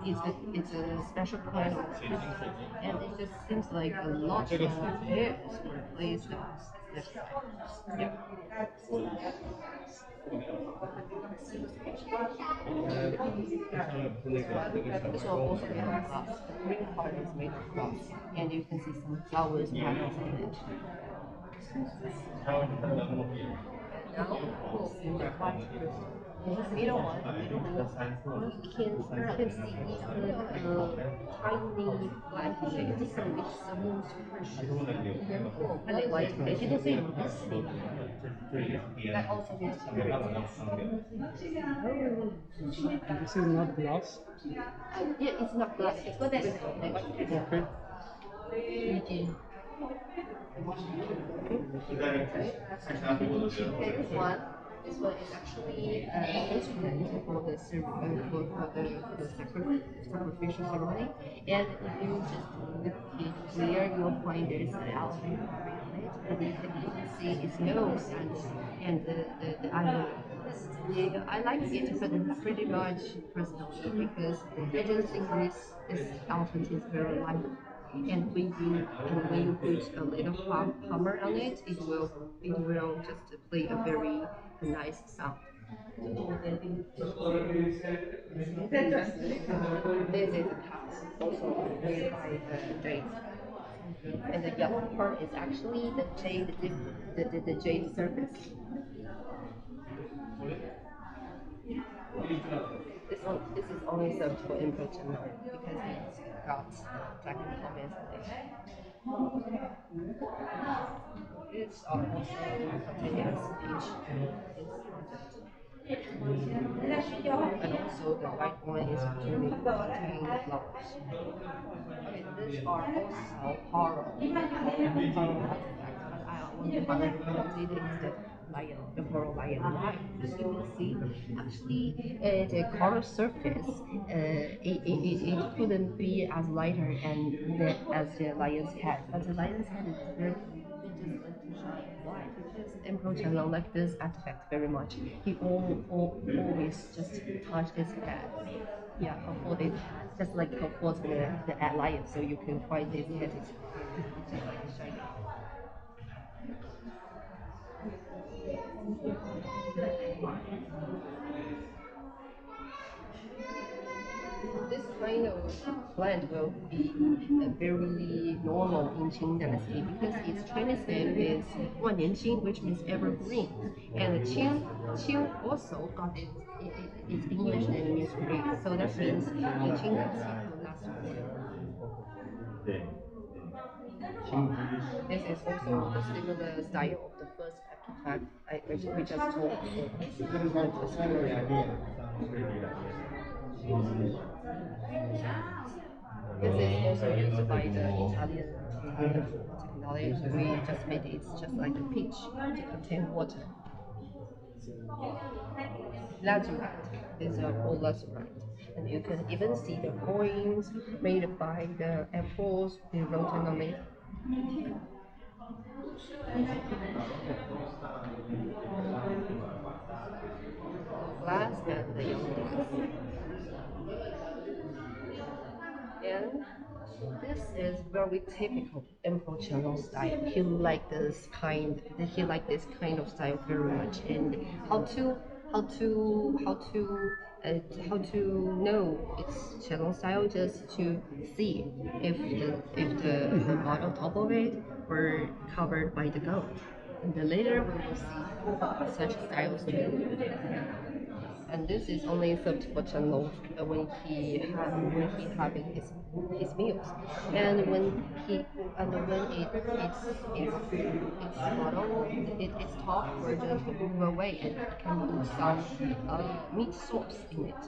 Speaker 1: It's a special kind of crystal, and it just seems like a lot of hairs were placed on this side. Yeah. This one also made of glass. The green part is made of glass, and you can see some flowers patterns on it. Now we'll see the white crystal. This middle one, you can see tiny black shades, so it's the most precious. White crystal. That also needs to be
Speaker 2: This is not glass.
Speaker 1: yeah, it's not glass. It's got white crystal.
Speaker 2: Okay.
Speaker 1: And this one is actually an instrument for the sacrificial ceremony. And if you just look it clear, you'll find there's an elevator on it, and you can see its nose and the eye. I like it, but pretty much personally because I just think this elephant is very light. And when you put a little hammer on it, it will just play a very nice sound. This is a cow, also made by jade, and the yellow part is actually the jade surface. This is only served for Emperor Chen because it's got dragon comments on it. It's also continuous each and also the white one is really contain the flowers. Okay, these are also coral artifacts, but I want to highlight the lion, the coral lion. Why? Because you can see actually the coral surface it couldn't be as lighter as the lion's head, but the lion's head is very just like to shine. Why? Because Emperor Qianlong liked this artifact very much. He always just touched his head. Yeah, comfort it, just like comfort the lion, so you can find his head is just like shiny. This kind of plant will be very normal in Qing dynasty because its Chinese name is Wannianqing, which means evergreen. And Qing also got its English name means green. So that means the Qing dynasty will last forever. This is also the similar style of the first artifact we just told before. This is also used by the Italian technology. We just made it just like a pitch to contain water. Lazurite is a full lazurite. And you can even see the coins made by the apples floating on it. Glass and the yellow glass. And this is very typical Emperor Qianlong style. He like this kind. He like this kind of style very much. And how to how to how to know it's Qianlong style, just to see if the bottom top of it were covered by the gold. And then later we will see such styles too. And this is only served for Chenlong when he having his meals, and when its bottle its top were just move away, and it can put some meat sauce in it.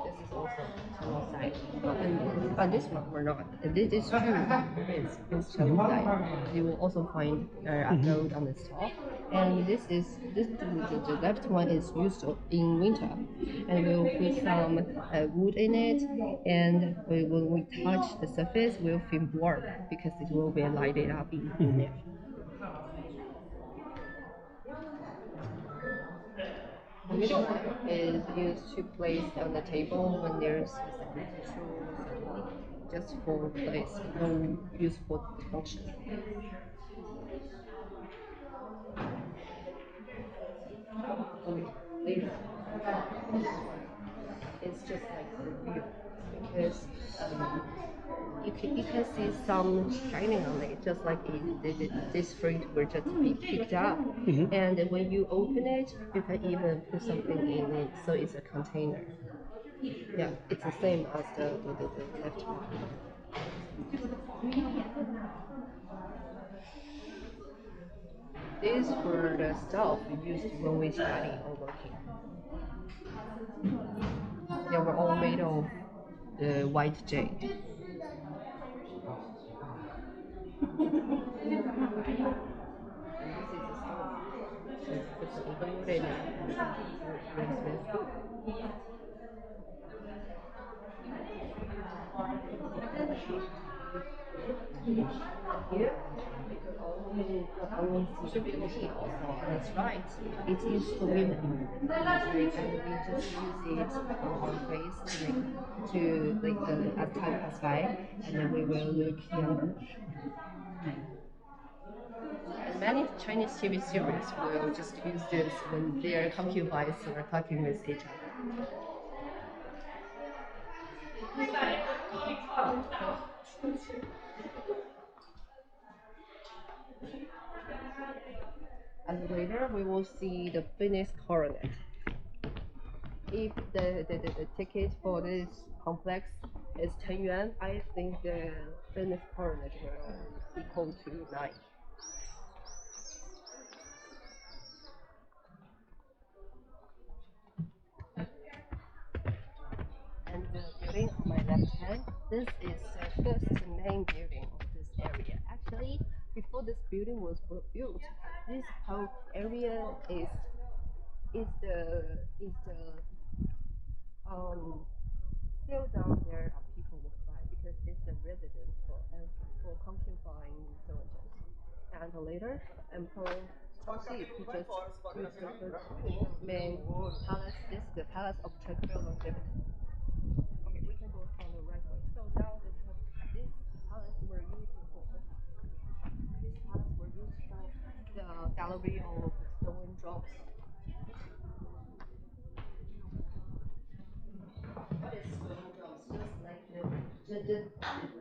Speaker 1: This is also channel side. But this one we're not. This is true. It's channel side. You will also find a gold on the top. And the left one is used in winter, and we'll put some wood in it, and when we touch the surface, we'll feel warm because it will be lighted up in there. The middle one is used to place on the table when there's a special ceremony, just for place, no useful function. Later, it's just like a review because you can see some shining on it, just like this fruit will just be picked up. And when you open it, you can even put something in it, so it's a container. Yeah, it's the same as the left one. These were the stuff we used when we study or working. They were all made of the white jade. Here, you could only see the beauty also. That's right. It is for women. And we just use it on our face to like as time passes by, and then we will look younger. And many Chinese TV series will just use this when their concubines are talking with each other. And later we will see the finished coronet. If the ticket for this complex is 10 yuan, I think the finished coronet will equal to 9. And the building on my left hand, this is the first main building of this area. Actually, before this building was built, this whole area is the still down there are people walk by because it's the residence for concubine soldiers. And later, Emperor Tongxi just put the two main palace. This is the palace of tranquil longevity. Okay, we can go from the right way. So now this palace were used for the gallery of stone drops. Just like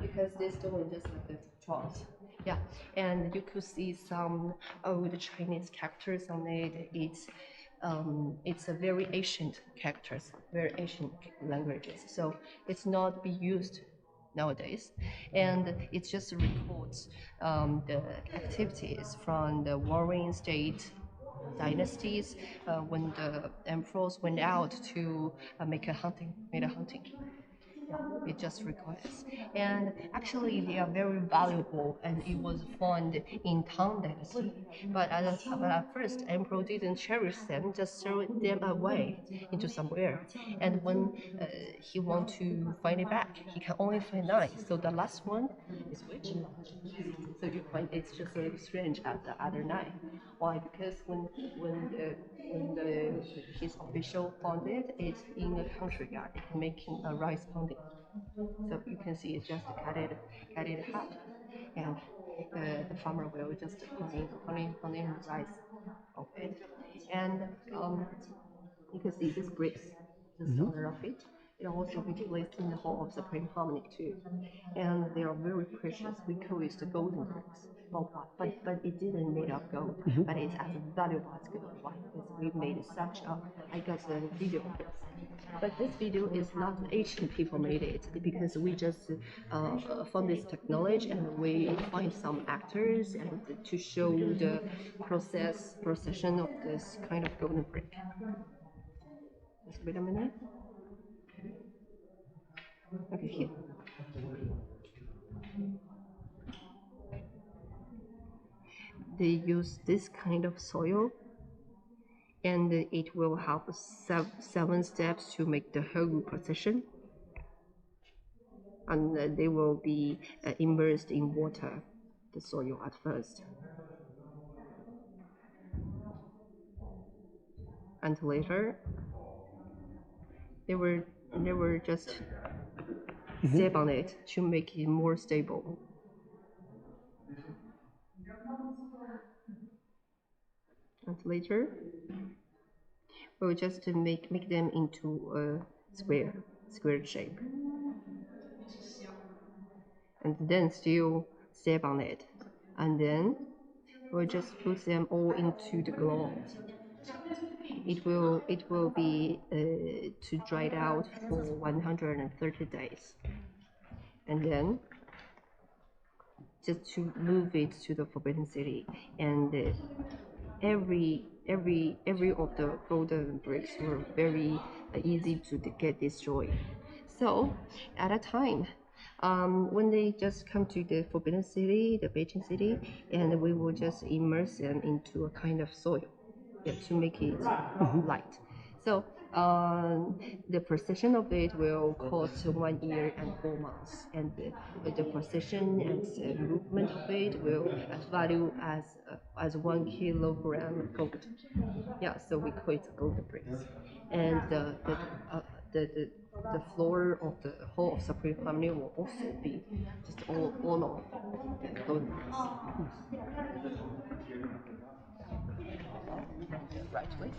Speaker 1: because this stone just like the drops. Yeah, and you could see some old Chinese characters on it. It's a very ancient characters, very ancient languages. So it's not be used nowadays, and it just records the activities from the warring state dynasties when the emperors went out to made a hunting. Yeah, it just records. And actually, they are very valuable, and it was found in Tang Dynasty. But at first, emperor didn't cherish them, just threw them away into somewhere. And when he want to find it back, he can only find 9. So the last one is which? So you find it's just a little strange at the other 9. Why? Because when his official found it, it's in a country garden making a rice pudding. So you can see it's just cut it half, and the farmer will just honey rice of it, and you can see this bricks just under of it. It also be placed in the Hall of Supreme Harmony too, and they are very precious. We call it the golden bricks. But it didn't made of gold, but it's as valuable as gold. Why? Because we made such a. I got a video of this. But this video is not Asian people made it because we just found this technology and we find some actors and to show the procession of this kind of golden brick. Just wait a minute. Okay, here. They use this kind of soil, and it will have 7 steps to make the whole procession. And they will be immersed in water, the soil at first. And later, they were just step on it to make it more stable. And later, we'll just make them into a square shape. And then still step on it. And then we'll just put them all into the glove. It will be to dry it out for 130 days. And then just to move it to the Forbidden City, and every of the golden bricks were very easy to get destroyed. So at a time, when they just come to the Forbidden City, the Beijing city, and we will just immerse them into a kind of soil, to make it light. So the precision of it will cost 1 year and 4 months, and the precision and the movement of it will value as 1 kilogram gold. Yeah, so we call it gold bricks. And the floor of the Hall of Supreme Harmony will also be just all of gold bricks. Right way.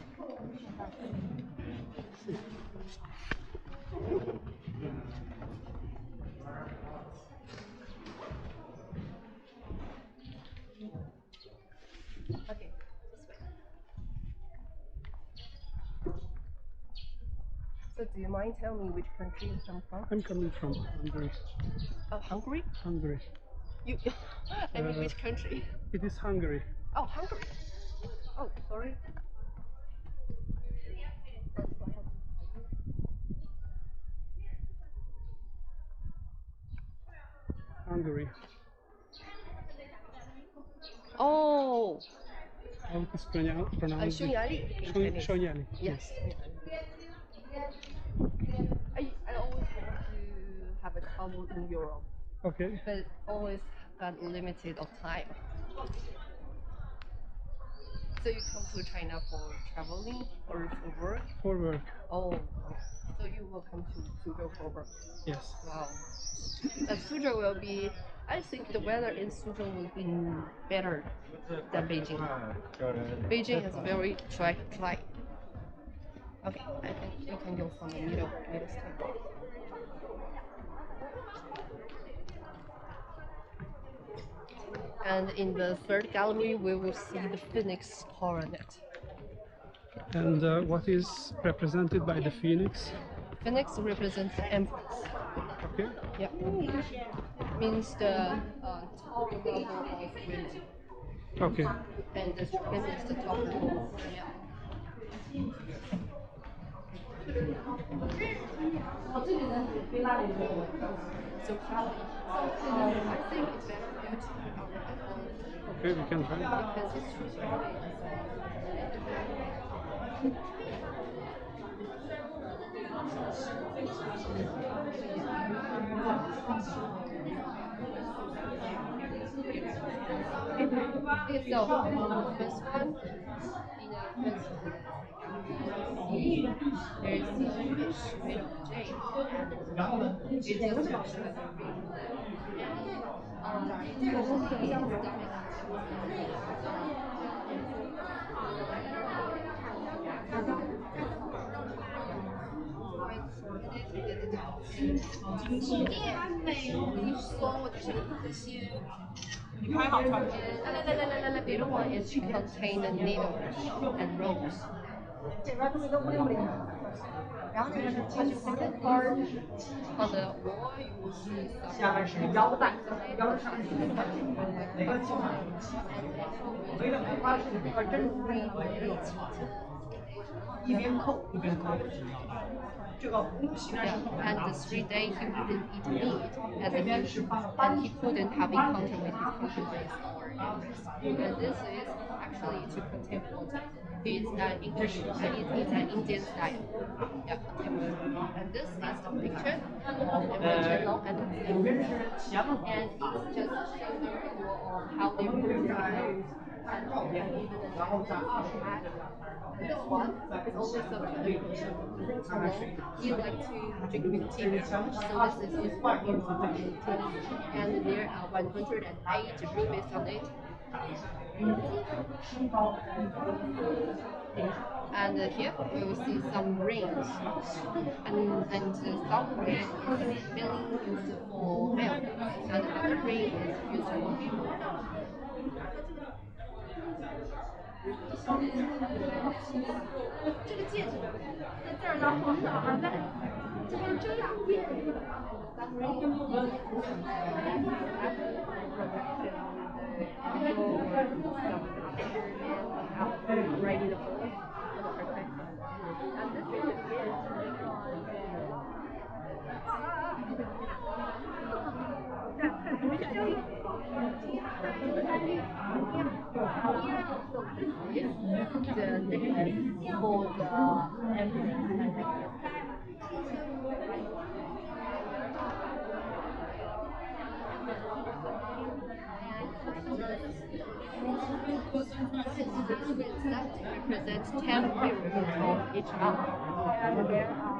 Speaker 1: Okay, this way. So do you mind telling me which country you come from?
Speaker 2: I'm coming from Hungary.
Speaker 1: Oh, Hungary?
Speaker 2: Hungary.
Speaker 1: You, I mean, which country?
Speaker 2: It is Hungary.
Speaker 1: Oh, Hungary. Oh, sorry.
Speaker 2: Hungary.
Speaker 1: Oh,
Speaker 2: How it is pronounced?
Speaker 1: Shonyali. Yes. I always want to have a travel in Europe,
Speaker 2: Okay.
Speaker 1: but always got limited of time. So you come to China for traveling or for work?
Speaker 2: For work.
Speaker 1: Oh, so you will come to Suzhou for work?
Speaker 2: Yes.
Speaker 1: Wow. Suzhou will be, I think the weather in Suzhou will be better than Beijing. Beijing has a very dry climate. Okay, I think we can go from the middle step. And in the third gallery, we will see the phoenix coronet.
Speaker 2: And what is represented by the phoenix?
Speaker 1: Phoenix represents the empress.
Speaker 2: Okay.
Speaker 1: Yeah. Means the top level of women.
Speaker 2: Okay.
Speaker 1: And the chicken is the top row. Yeah. So shall we? I think it's very good.
Speaker 2: Okay, we can try.
Speaker 1: Because it's too strong. Okay, so the first one, in the first there is a fish made of jade, and it's just looks like a ring. And it also is stomach. The middle one is to contain the needles and ropes. And the second part, on the wall, you will see and the 3 days he wouldn't eat meat as a fish, and he couldn't have encounter with his concubines or enemies. And this is actually to contain water. It's an English, it's an Indian style. Yeah, contain water. And this is the picture of the original and the and it's just showing the ritual of how they put the nose and even the hat. And this one is also something he likes to drink with tea. So this is his favorite tea. And there are 108 rupees on it. And here we will see some rings. And some ring is mainly used for milk, and other ring is used for people. 这个戒指在这儿呢，红的还在这边遮阳。Right in the bowl. And this represents 10 periods of each month. And there are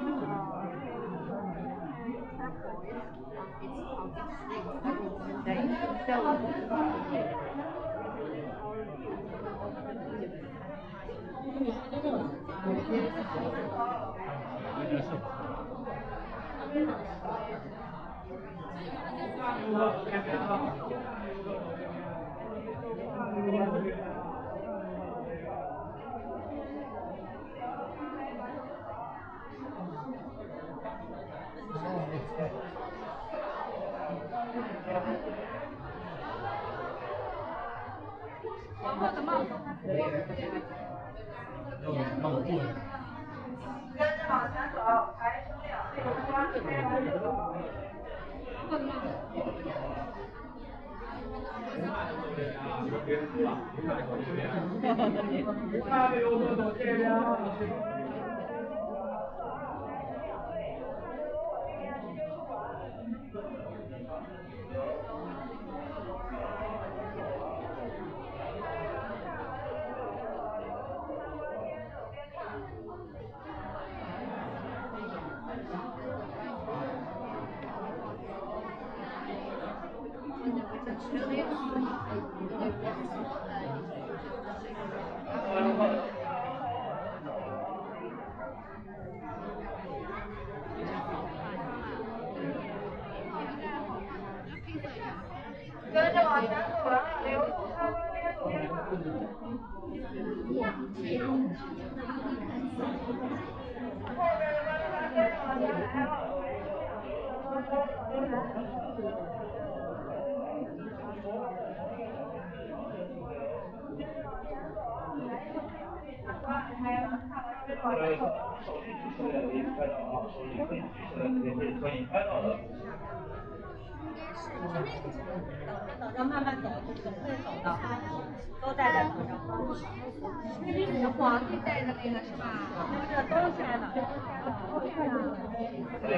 Speaker 3: 要慢慢走，总会走的，都带在头上。皇帝戴的那个是吧？这都是戴的，好漂亮啊！对。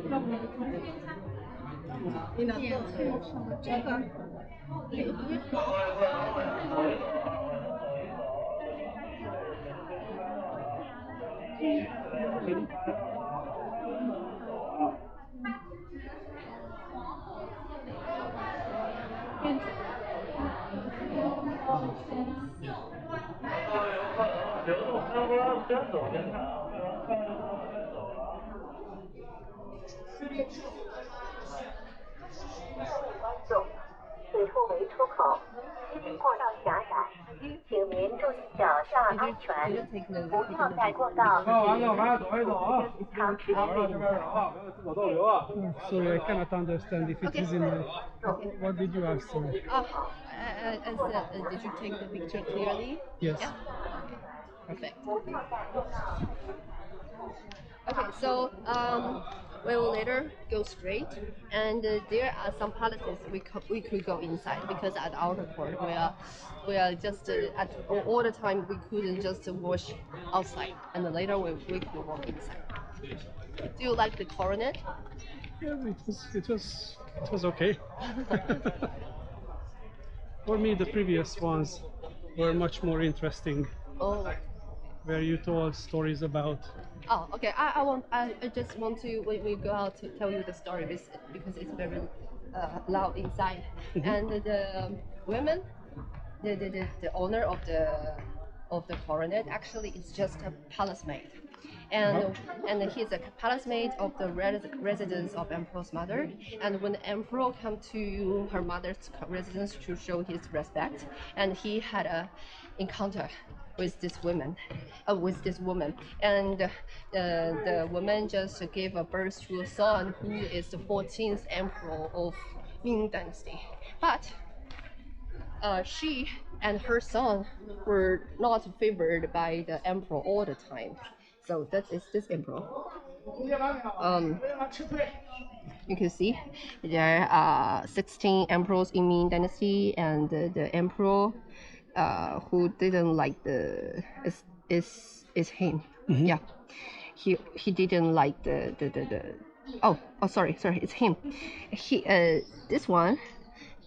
Speaker 3: 上面的你能做这个？
Speaker 5: 流动参观，边走边看啊，不要看着边走啊。
Speaker 6: 此处为出口，因过道狭窄，请您注意脚下安全，不要在过道。
Speaker 5: 看完了，还要走一走啊！好了，这边走啊，不要自我逗留啊。
Speaker 2: Sorry, I cannot understand if it is in. What did you ask? Sorry.
Speaker 1: I said, did you take the picture clearly?
Speaker 2: Yes.
Speaker 1: Yeah. Perfect. Okay, so we will later go straight, and there are some palaces we could go inside because at the outer court we are just all the time we couldn't just wash outside, and then later we could walk inside. Do you like the coronet?
Speaker 2: Yeah, it was okay. For me, the previous ones were much more interesting,
Speaker 1: Oh.
Speaker 2: where you told stories about.
Speaker 1: Oh, okay. I just want to when we go out to tell you the story because it's very loud inside. And the women, the owner of the coronet actually is just a palace maid, and he's a palace maid of the residence of emperor's mother. And when the emperor come to her mother's residence to show his respect, and he had a encounter with this woman, and the woman just gave a birth to a son who is the 14th emperor of Ming Dynasty, but she and her son were not favored by the emperor all the time. So that is this emperor. You can see there are 16 emperors in Ming Dynasty, and the emperor who didn't like the is him. Yeah, he didn't like the oh sorry it's him. He this one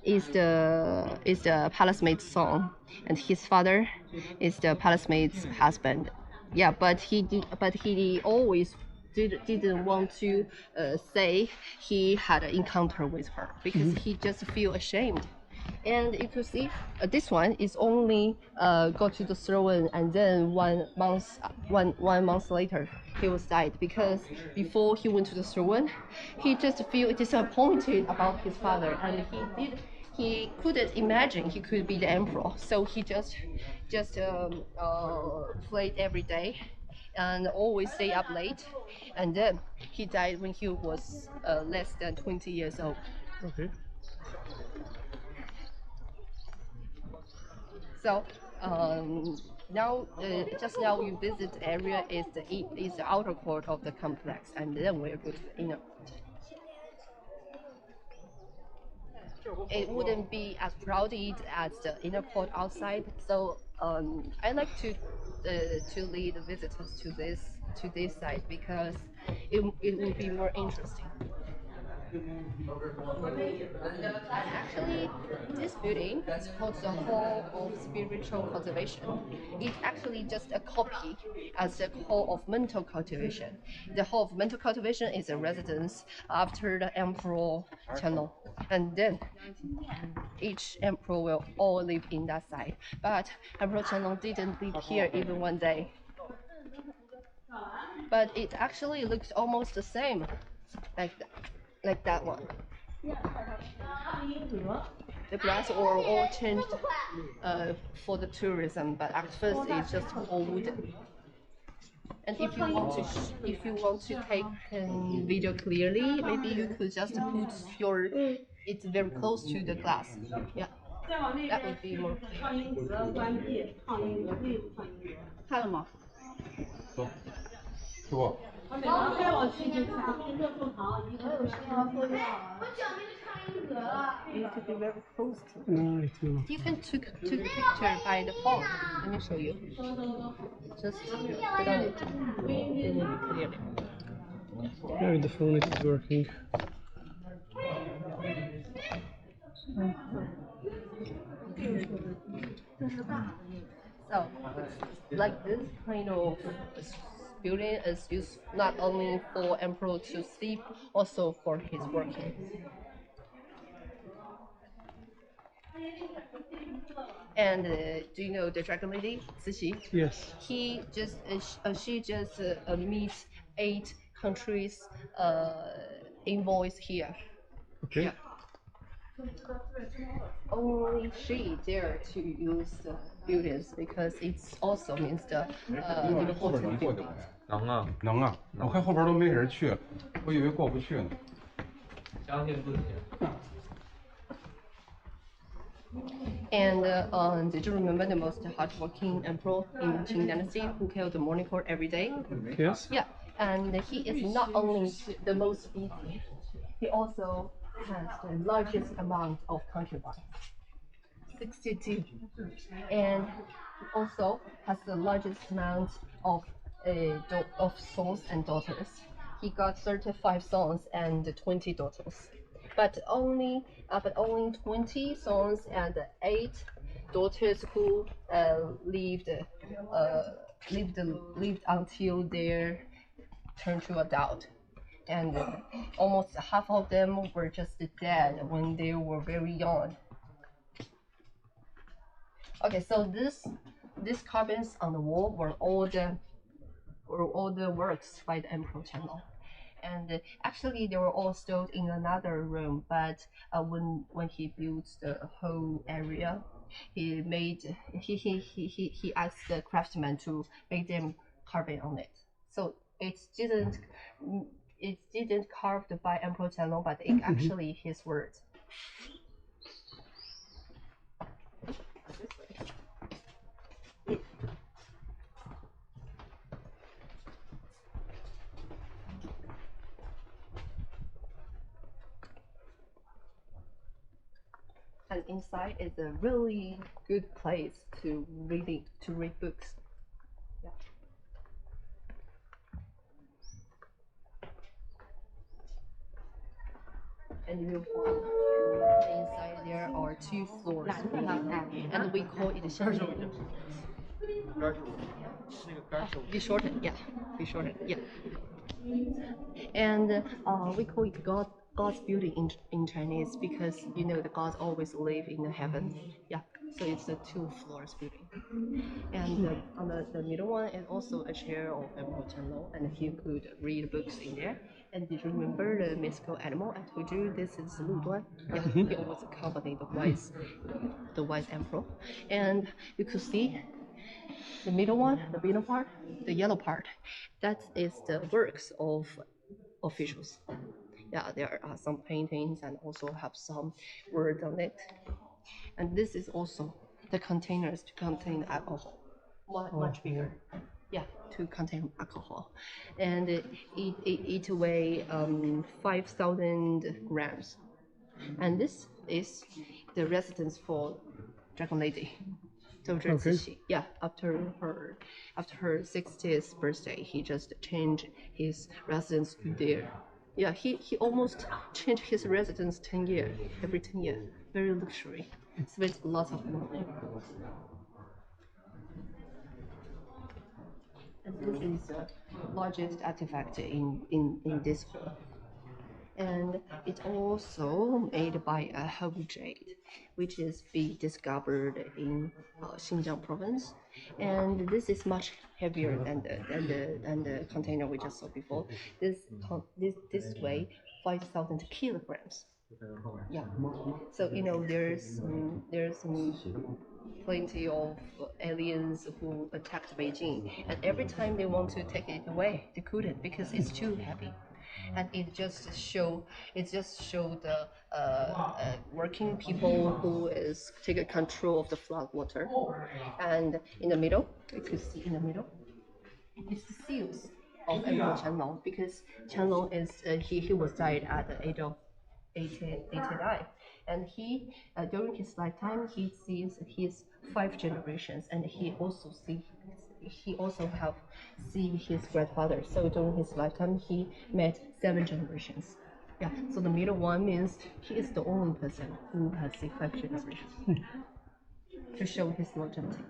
Speaker 1: is the palace maid's son, and his father is the palace maid's husband. Yeah, but he always didn't want to say he had an encounter with her because he just feel ashamed. And you can see this one is only got to the throne, and then 1 month later he was died, because before he went to the throne he just feel disappointed about his father, and he couldn't imagine he could be the emperor, so he just played every day and always stay up late, and then he died when he was less than 20 years old.
Speaker 2: Okay.
Speaker 1: So now, just now you visit area is the outer court of the complex, and then we'll go to the inner court. It wouldn't be as crowded as the inner court outside, so I like to lead the visitors to this side because it will be more interesting. Actually, this building is called the Hall of Spiritual Cultivation. It's actually just a copy as the Hall of Mental Cultivation. The Hall of Mental Cultivation is a residence after the Emperor Channel, and then each emperor will all live in that side. But Emperor Channel didn't live here even one day. But it actually looks almost the same, like that one. The glass were all changed for the tourism, but at first it's just all wooden. And if you want to take video clearly, maybe you could just put it very close to the glass. Yeah, that would be more clear. 看了吗？
Speaker 7: 是不？
Speaker 1: You could be very close to it.
Speaker 2: No, it will not.
Speaker 1: You can took picture by the phone. Let me show you. Just put on it. It will be clear.
Speaker 2: Yeah, with the phone it is working.
Speaker 1: So, like this kind of building is used not only for emperor to sleep, also for his working. And do you know the dragon lady, Cixi?
Speaker 2: Yes.
Speaker 1: She just meets 8 countries invoice here.
Speaker 2: Okay.
Speaker 1: Yeah. Only she dare to use the buildings because it's also means the important building.
Speaker 7: 能啊，能啊，我看后边都没人去，我以为过不去呢。相信自己。
Speaker 1: And did you remember the most hardworking emperor in Qing Dynasty who killed the morning court every day?
Speaker 2: Yes.
Speaker 1: Yeah, and he is not only the most busy, he also has the largest amount of concubines, 62, and also has the largest amount of sons and daughters. He got 35 sons and 20 daughters. But only 20 sons and 8 daughters who lived until their turn to adult, and almost half of them were just dead when they were very young. Okay, so these carvings on the wall were all the works by the Emperor Channel. And actually, they were all stored in another room. But when he built the whole area, he asked the craftsmen to make them carving on it. So it didn't carved by Emperor Channel, but it actually his words. And inside is a really good place to read books. Yeah. And you find inside there are 2 floors, and we call it shortened. Be shortened, yeah. Be shortened, yeah. And we call it God's building in Chinese because you know the gods always live in the heaven. Yeah, so it's a 2 floors building. And on the middle one is also a chair of Emperor Channel, and he could read books in there. And did you remember the mythical animal? I told you this is Lu Duan. Yeah, he always accompanied the wise emperor. And you could see the middle one, the middle part, the yellow part. That is the works of officials. Yeah, there are some paintings and also have some words on it. And this is also the containers to contain alcohol, much bigger. Yeah, to contain alcohol, and it weighs 5,000 grams. And this is the residence for Dragon Lady. Okay. Yeah, after her 60th birthday, he just changed his residence to there. Yeah, he almost changed his residence 10 years, every 10 years. Very luxury. Spends lots of money. And this is the largest artifact in this hall. And it's also made by a Hobu jade, which is being discovered in Xinjiang province. And this is much heavier than the container we just saw before. This weighs 5,000 kilograms. Yeah. So you know there's plenty of aliens who attacked Beijing, and every time they want to take it away, they couldn't because it's too heavy. And it just show the working people who is taking control of the flood water. And in the middle, you could see in the middle, it's the seals of Emperor Qianlong, because Qianlong is he was died at the age of 89, and he during his lifetime he sees his 5 generations, and he also have seen his grandfather. So during his lifetime he met 7 generations. Yeah, so the middle one means he is the only person who has seen 5 generations to show his longevity.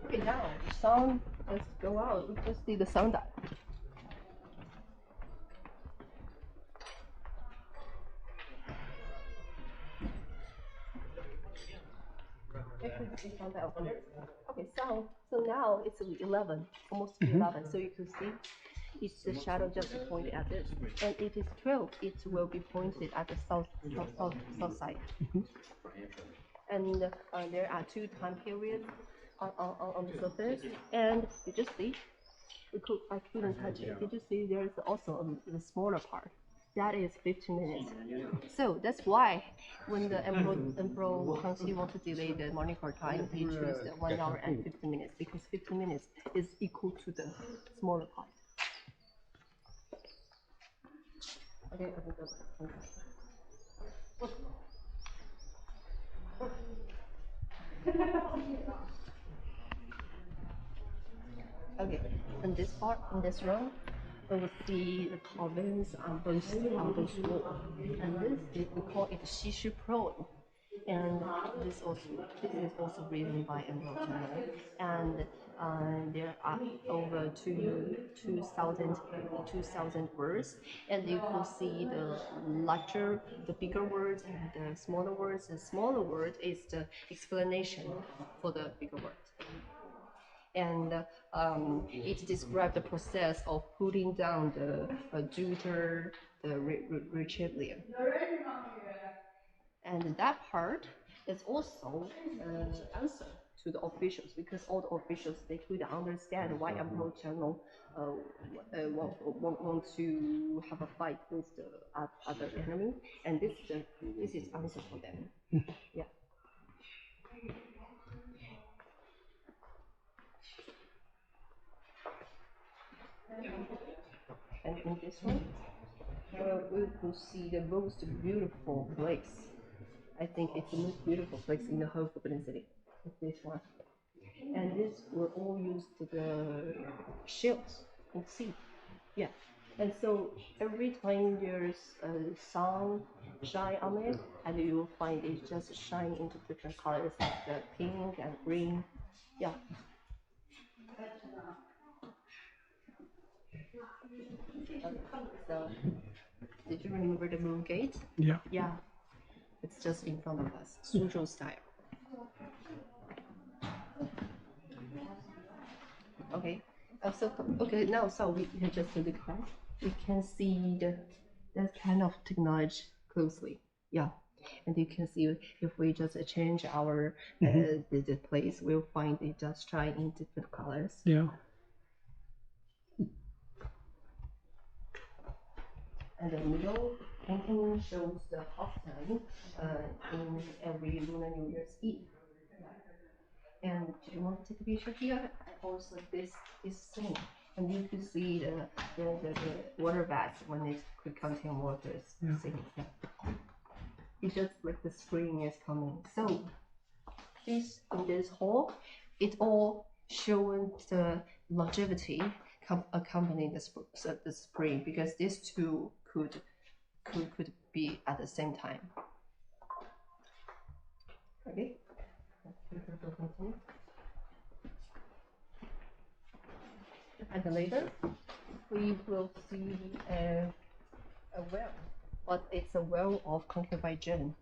Speaker 1: Okay, now the sun just go out. We just see the sun die. Okay, so now it's 11, almost 11. So you can see it's the shadow just pointed at this, and it is 12. It will be pointed at the south side. And there are 2 time periods on the surface, and you just see. I couldn't touch it. Did you see? There's also the smaller part. That is 15 minutes. So that's why when the Emperor Kangxi want to delay the morning for time, he chose the 1 hour and 15 minutes, because 15 minutes is equal to the smaller part. Okay, okay, in this part, in this room, we will see the carvings on both walls, and we call it Xishu Pro. And this is also written by Emperor Qianlong, and there are over 2,000 words, and you can see the bigger words and the smaller words. The smaller word is the explanation for the bigger word. And it describes the process of putting down the Jupiter, the Richelieu. And that part is also answer to the officials, because all the officials, they could understand why Emperor Qianlong want to have a fight with the other enemy, and this is answer for them. Yeah. And in this one, we will see the most beautiful place. I think it's the most beautiful place in the whole ForbiddenCity. It's this one. And this will all use the shields and sea. Yeah. And so every time there's a sun shine on it, and you will find it just shine into different colors, like the pink and green. Yeah. So, did you remember the moon gate?
Speaker 2: Yeah.
Speaker 1: Yeah. It's just in front of us, Suzhou style. Okay. So we can just look back. We can see that kind of technology closely. Yeah. And you can see if we just change our the place, we'll find it just shine in different colors.
Speaker 2: Yeah.
Speaker 1: And the middle painting shows the half time in every Lunar New Year's Eve. And do you want to take a picture here? Also, this thing, and you can see the water bags when it could contain water. Yeah. It's just like the spring is coming. So in this hall, it all showing the longevity accompanying the spring, because these two could be at the same time. Okay. And later we will see a well, but it's a well of concubine Zhen.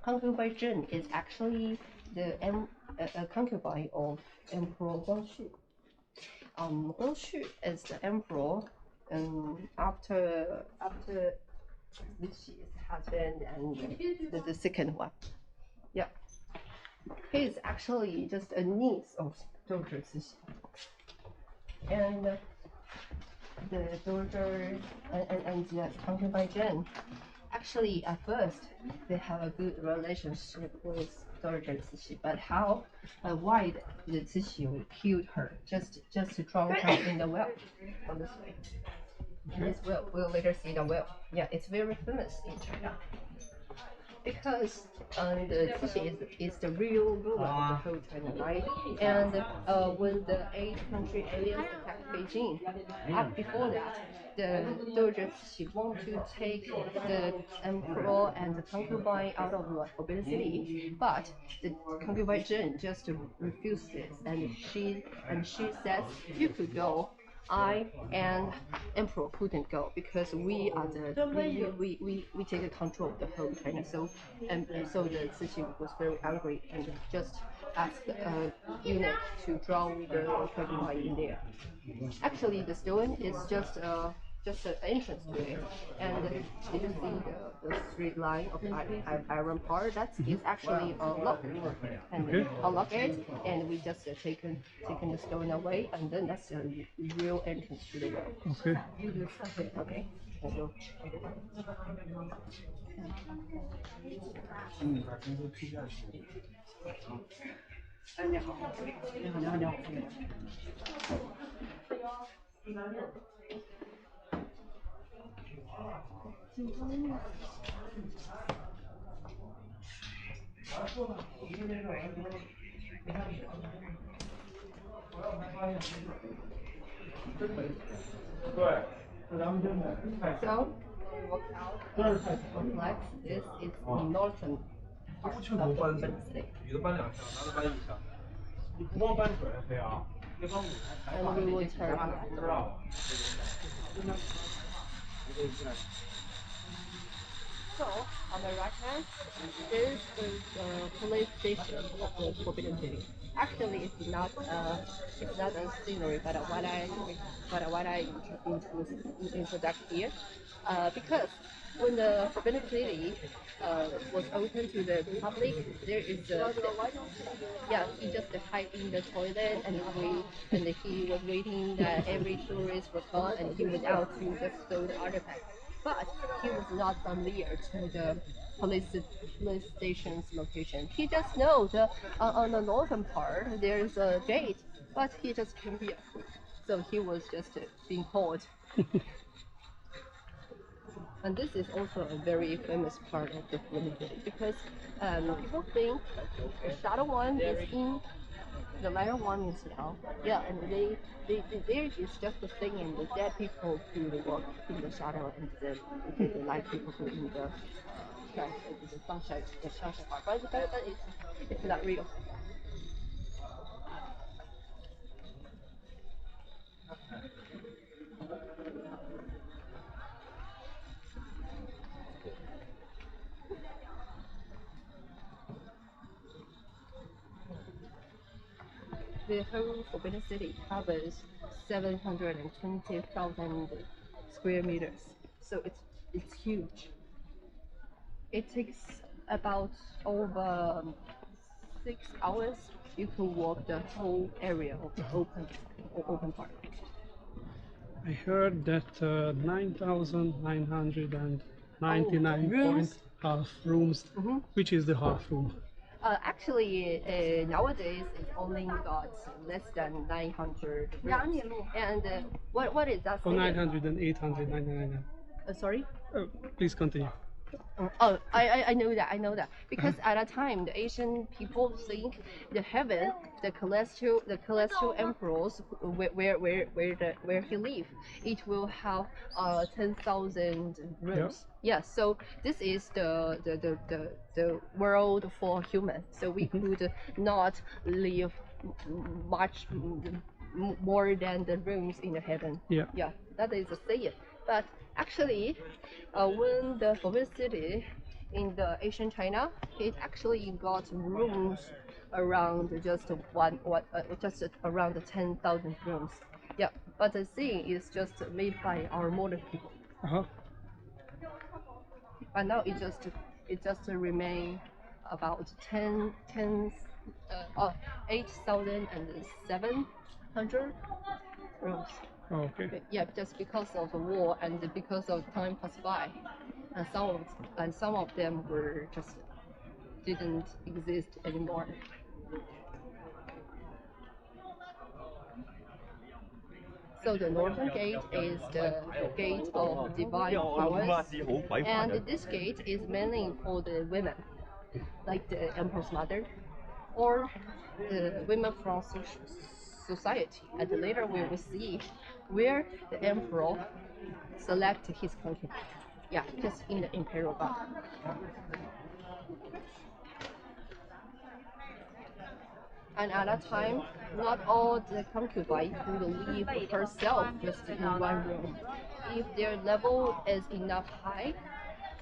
Speaker 1: Concubine Zhen is actually the concubine of Emperor Guangxu. Guangxu is the emperor after Cixi's husband and the second one. Yeah, he is actually just a niece of Doge Cixi. And the daughter and the concubine Zhen, actually at first they have a good relationship with Doge Cixi, but why the Cixi killed her just to drown her in the well on this way. This well, we'll later see the well. Yeah, it's very famous in China. Because the Cixi is the real ruler of the whole China, right? And when the 8 country aliens attacked Beijing, before that, the Doge Cixi want to take the emperor and the concubine out of the Forbidden City, but the concubine Zhen just refused this, and she says, "You could go. I and emperor couldn't go because we take control of the whole China." So the Cixi was very angry and just asked eunuch to draw the concubine in there. Actually, the stone is just an entrance to it, and you can see the straight line of iron part that is actually locked, and we unlock it, and we just taken the stone away, and then that's a real entrance to the well.
Speaker 2: Okay.
Speaker 1: Okay. So,
Speaker 2: 哎，你好，你好，你好，你好。
Speaker 1: So we walk out of the complex. This is northern part of the Forbidden City.
Speaker 5: 女的搬2箱，男的搬1箱。你不光搬水，飞啊，别帮我们还
Speaker 1: And we will turn back.
Speaker 5: 不知道。
Speaker 1: So on the right hand, this is the police station of the Forbidden City. Actually, it's not a scenery, but what I introduce here, because when the Forbidden City was open to the public, there is he just hide in the toilet and he was waiting that every tourist was gone, and he went out to just throw the artifact. But he was not familiar to the police station's location. He just knows on the northern part there's a gate, but he just came here. So he was just being caught. And this is also a very famous part of the Forbidden City, because people think the shadow one is in, the lighter one is now. Yeah, and there is just a thing, and the dead people who walk in the shadow, and the light people who in the sunshine part. But it's not real. The whole Forbidden City covers 720,000 square meters, so it's huge. It takes about over 6 hours. You can walk the whole area of the open part.
Speaker 2: I heard that 9,999
Speaker 1: rooms?
Speaker 2: half rooms, which is the half room.
Speaker 1: Actually, nowadays it's only got less than 900 rooms. And what is that?
Speaker 2: Oh, 900 and 800, 999.
Speaker 1: Sorry?
Speaker 2: Please continue.
Speaker 1: Oh, I know that. I know that because at that time the Asian people think the heaven, the celestial emperors where he live, it will have 10,000 rooms. Yeah. So this is the world for human. So we could not live much more than the rooms in the heaven.
Speaker 2: Yeah.
Speaker 1: Yeah, that is a saying. But actually, when the Forbidden City in the Asian China, it actually got rooms around just around 10,000 rooms. Yeah, but the thing is just made by our modern people. But now it just remain about 8,700 rooms.
Speaker 2: Okay.
Speaker 1: Yeah, just because of the war and because of time passed by, and some of them were just didn't exist anymore. So the northern gate is the gate of divine powers, and this gate is mainly for the women, like the emperor's mother, or the women from society. And later we will see where the emperor select his concubine. Yeah, just in the imperial garden. And at that time, not all the concubines could live herself just in one room. If their level is enough high,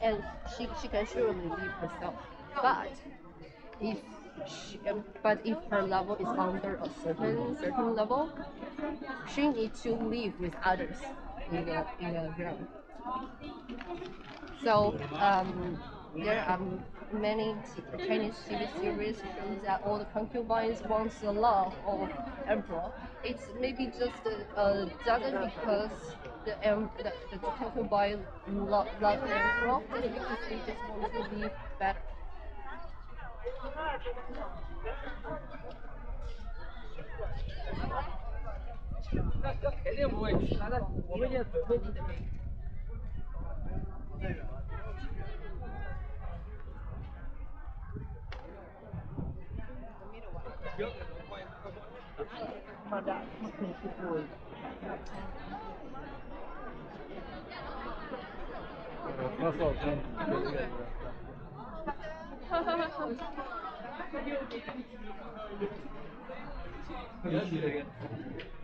Speaker 1: and she can surely live herself. If if her level is under a certain level, she needs to live with others in a room. So there are many Chinese TV series shows that all the concubines want the love of emperor. It's maybe just doesn't because the concubine love the emperor, just because they just want to live better.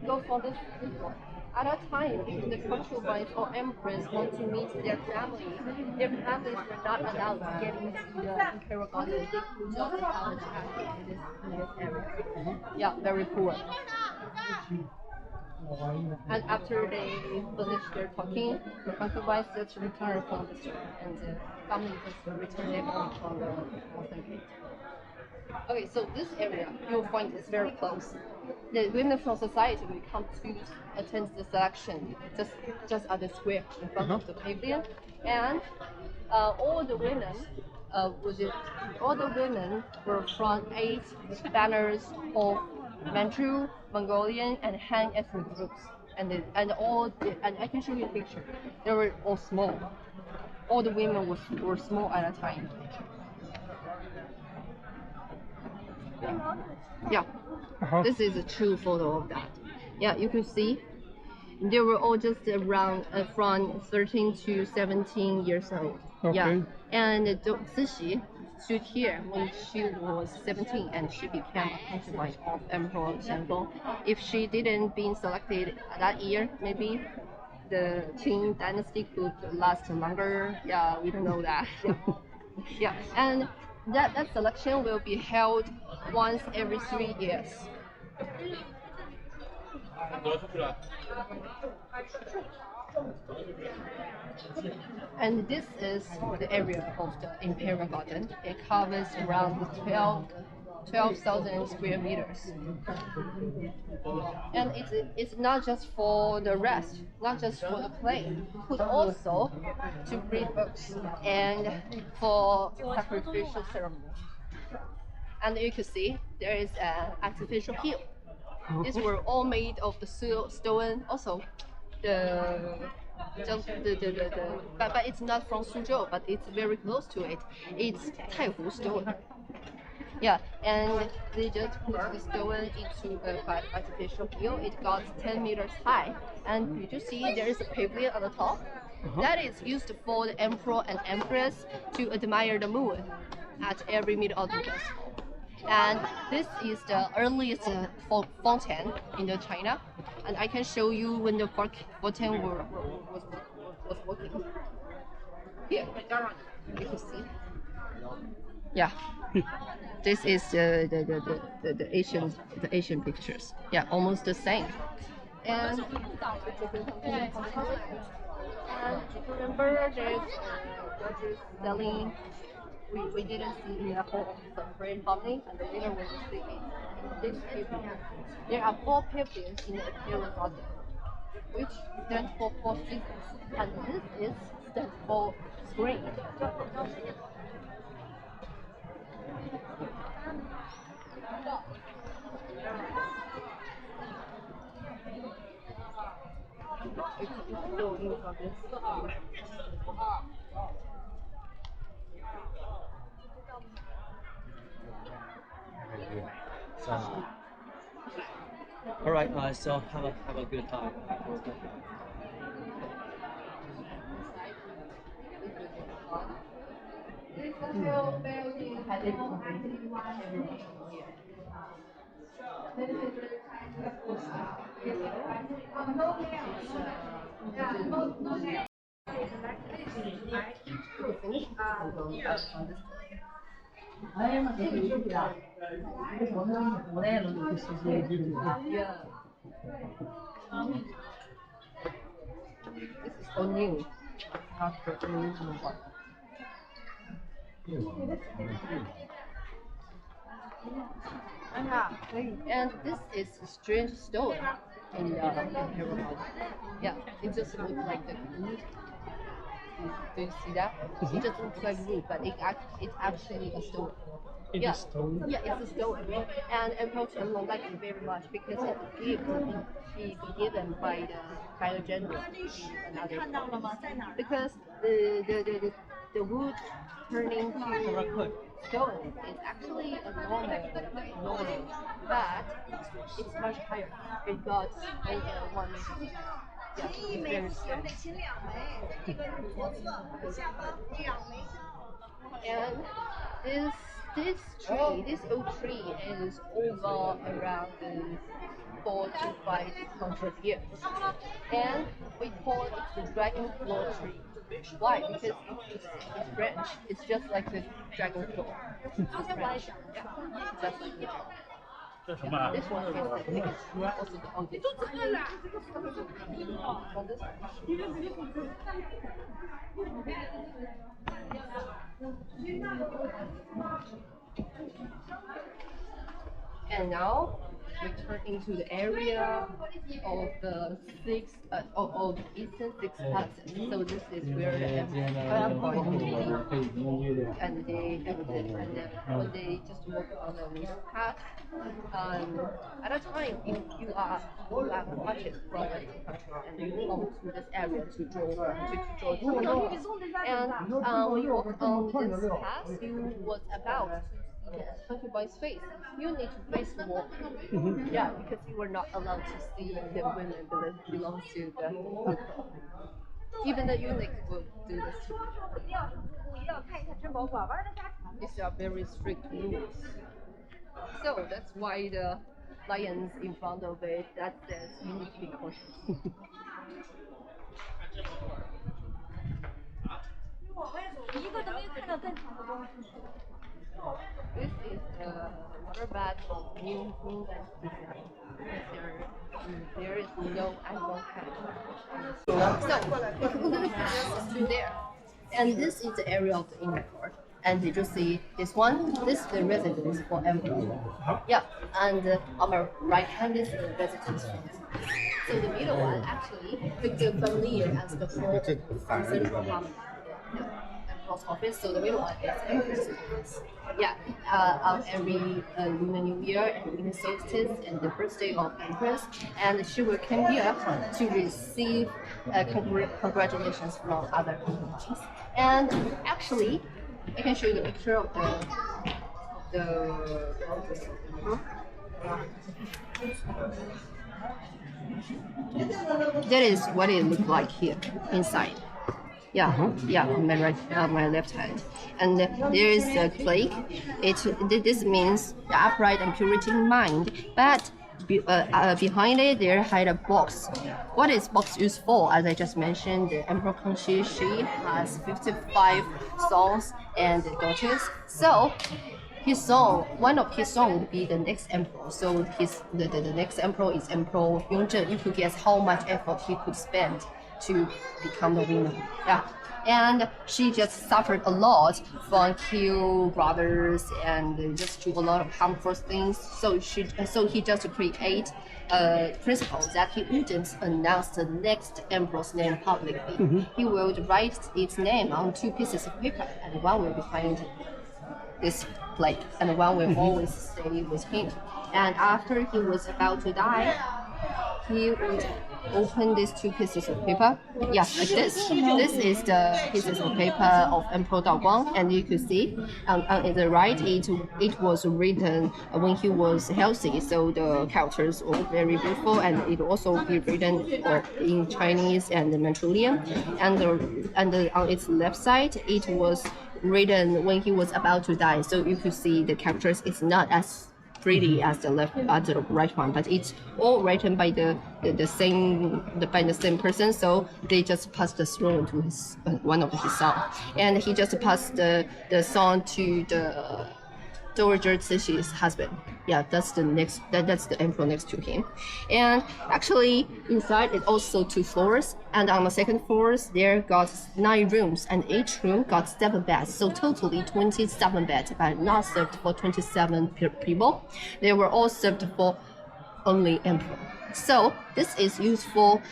Speaker 1: Go for this one. At that time, if the concubines or emperors want to meet their families were not allowed to get into the imperial garden. They could just have a chat in this area. Yeah, very poor. And after they finish their talking, the concubines just return from the street, and the family just return their home from the northern gate. Okay, so this area you'll find is very close. The women from society will come to attend the selection just at the square in front of the pavilion, and all the women were from 8 banners of Manchu, Mongolian, and Han ethnic groups, and I can show you a picture. They were all small. All the women were small at a time. Yeah, this is a true photo of that. Yeah, you can see they were all just around from 13 to 17 years old.
Speaker 2: Okay.
Speaker 1: Yeah, and Cixi stood here when she was 17 and she became a concubine of Emperor Xianfeng. If she didn't been selected that year, maybe the Qing dynasty could last longer. Yeah, we don't know that. Yeah, yeah, and that selection will be held once every 3 years. And this is the area of the Imperial Garden. It covers around 12,000 square meters. And it's not just for the rest, not just for the play, but also to read books and for sacrificial ceremony. And you can see there is an artificial hill. These were all made of the stone. Also, the just but it's not from Suzhou, but it's very close to it. It's Taihu Stone. Yeah, and they just put the stone into a artificial hill. It got 10 meters high, and you just see there is a pavilion on the top. That is used for the emperor and empress to admire the moon at every Mid-Autumn Festival. And this is the earliest fountain in the China, and I can show you when the fountain was working. Here, you can see. Yeah, this is the Asian pictures. Yeah, almost the same. And remember, there's gorgeous selling. We didn't see in the whole separate public, and later when we see in this pavilion, there are 4 pavilions in the Imperial Garden, which stands for 4 seasons, and this stands for spring.
Speaker 8: All right, so have a good time.
Speaker 2: This is very beautiful.
Speaker 1: Yeah. This is all new. After the original one. And this is a strange stone in the Imperial Garden. Yeah, it just looks like the wood. Do you see that? It just looks like wood, but it's actually a stone.
Speaker 2: It's a stone.
Speaker 1: Yeah, it's a stone. And Emperor Chenlong liked it very much because it's a gift he given by the general in another province. Because the wood turning to stone is actually a normal, but it's much higher. It got 1 meter. Yeah, it's very strange. And this oak tree is over around 400 to 500 years, and we call it the dragon claw tree. Why? Because it's branch. It's just like the dragon claw. It's branch. Yeah, just like the dragon. This one is the biggest, also the oldest. And now we turn into the area of the eastern six passes. So this is where the empire and when they just walk on the path. At a time, if you are watching from a country and you come to this area to draw photos, and when you walk on this path, you was about to see the concubine face. You need to face the wall. Yeah, because you were not allowed to see the women that belong to the emperor. Even the eunuch will do this too. These are very strict rules. So that's why the lions in front of it, that says you need to be cautious. This is the water bath of New Moon and there is no animal cat. So we're going to do there. And this is the area of the inner court. And did you see this one? This is the residence for emperor. Yeah, and on my right hand is the residence for him. So the middle one actually, the familiar as the whole central harmony. emperor's office, so the middle one is empress office. Yeah, on every Lunar New Year and lunar solstice and the birthday of empress, and she will come here to receive congratulations from other concubines. And actually, I can show you the picture of the that is what it looks like here inside. Yeah, yeah, on my right, my left hand, and there is a plague. This means the upright and purity mind, but behind it there had a box. What is box used for? As I just mentioned, the Emperor Kangxi, she has 55 sons and daughters. So his son, one of his sons would be the next emperor. So the next emperor is Emperor Yongzheng. You could guess how much effort he could spend to become the winner. Yeah. And she just suffered a lot from kill brothers and just do a lot of harmful things. So he just create a principle that he wouldn't announce the next emperor's name publicly. He will write its name on 2 pieces of paper, and one will be behind this plate, and one will always stay with him. And after he was about to die, he would open these 2 pieces of paper. Yeah, like this. This is the pieces of paper of Emperor Daoguang, and you could see on the right, it was written when he was healthy. So the characters were very beautiful, and it also be written in Chinese and Manchurian. And on its left side, it was written when he was about to die. So you could see the characters is not as pretty as the right one, but it's all written by the same person. So they just passed the throne to his one of his sons, and he just passed the son to the Dowager Cixi's husband. Yeah, that's the emperor next to him. And actually inside it also 2 floors, and on the second floors there got 9 rooms, and each room got 7 beds, so totally 27 beds, but not served for 27 people. They were all served for only emperor. So this is useful.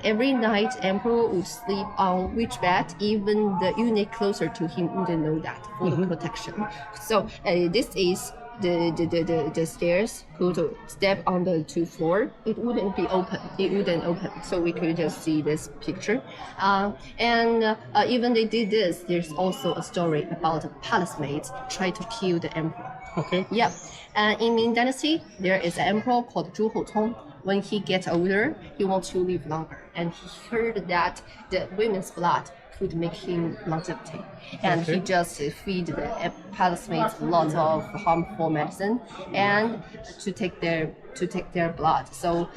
Speaker 1: Every night emperor would sleep on which bed, even the eunuch closer to him wouldn't know that, for the protection. So this is the stairs. Could step on the 2 floor, it wouldn't be open. It wouldn't open. So we could just see this picture. And even they did this, there's also a story about a palace maids try to kill the emperor.
Speaker 2: Okay.
Speaker 1: Yeah. In Ming Dynasty, there is an emperor called Zhu Houtong. When he gets older, he wants to live longer, and he heard that the women's blood could make him longevity, and he just feed the palace maids a lot of harmful medicine and to take their blood. So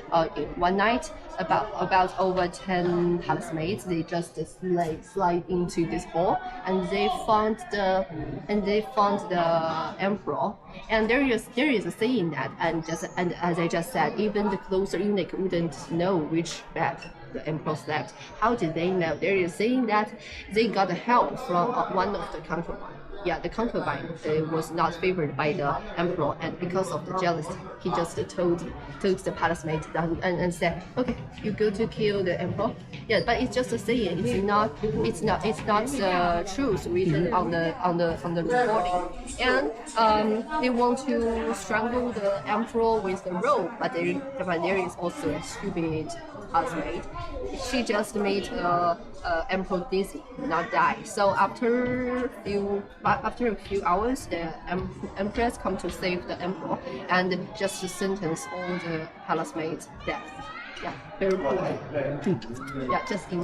Speaker 1: one night, about over 10 palace maids, they just slide into this hall, and they found the emperor. And there is a saying that, and as I just said, even the closer eunuch wouldn't know which bed the emperor slept. How did they know? There is saying that they got help from one of the concubines. Yeah, the concubine was not favored by the emperor, and because of the jealousy, he just told the palace maid and said, "Okay, you go to kill the emperor." Yeah, but it's just a saying. It's not truth written on the recording. And they want to strangle the emperor with the rope, but there is also a stupid palace maid. She just made emperor dizzy, not die. So after a few hours, the empress come to save the emperor and just sentence all the palace maids death. Yeah, very cool. Yeah, just in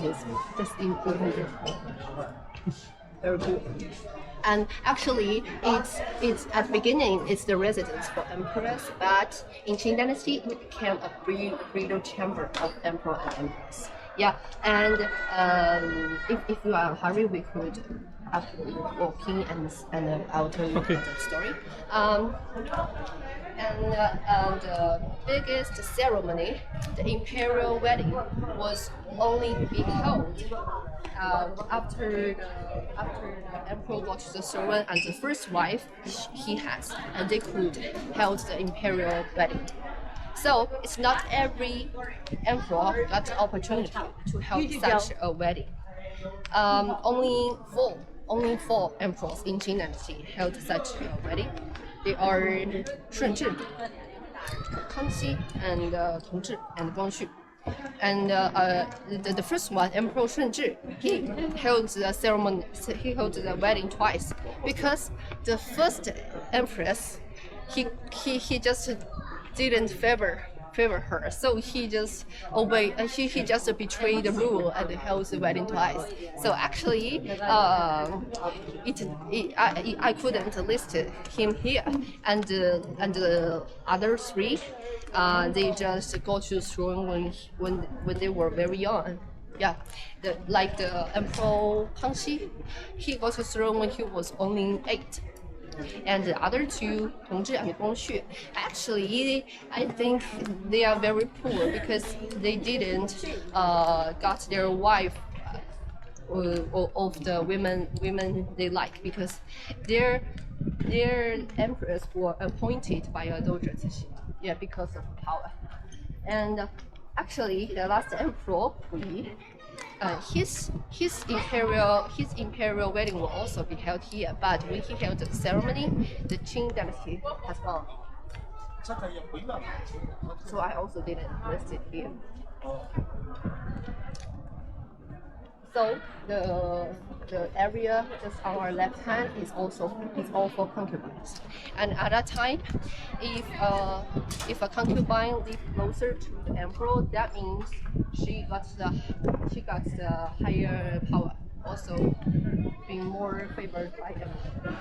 Speaker 1: very cool. And actually, it's at the beginning it's the residence for empress, but in Qing Dynasty it became a bridal chamber of emperor and empress. Yeah, and if you are in a hurry, we could after walking and I'll tell you the story. And the biggest ceremony, the imperial wedding, was only be held after the emperor got the throne and the first wife he has, and they could held the imperial wedding. So it's not every emperor got the opportunity to hold such a wedding. Only only 4 emperors in Qing Dynasty held such a wedding. They are Shunzhi, Kangxi, and Tongzhi, and Guangxu. And the first one, Emperor Shunzhi, he held the ceremony. He held the wedding twice because the first empress, he just didn't favor her, so he just he just betrayed the rule and held the wedding twice. So actually, I couldn't list him here, and the other 3, they just got to the throne when they were very young. Yeah, like the Emperor Kangxi, he got to the throne when he was only 8. And the other 2, Tongzhi and Guangxu, actually, I think they are very poor because they didn't got their wife of the women they like, because their emperors were appointed by a doge. Yeah, because of power. And actually, the last emperor, Pu, his imperial wedding will also be held here, but when he held the ceremony, the Qing dynasty has gone. So I also didn't list it here. So the area just on our left hand is all for concubines. And at that time, if a concubine lived closer to the emperor, that means she got the higher power, also being more favored by emperor.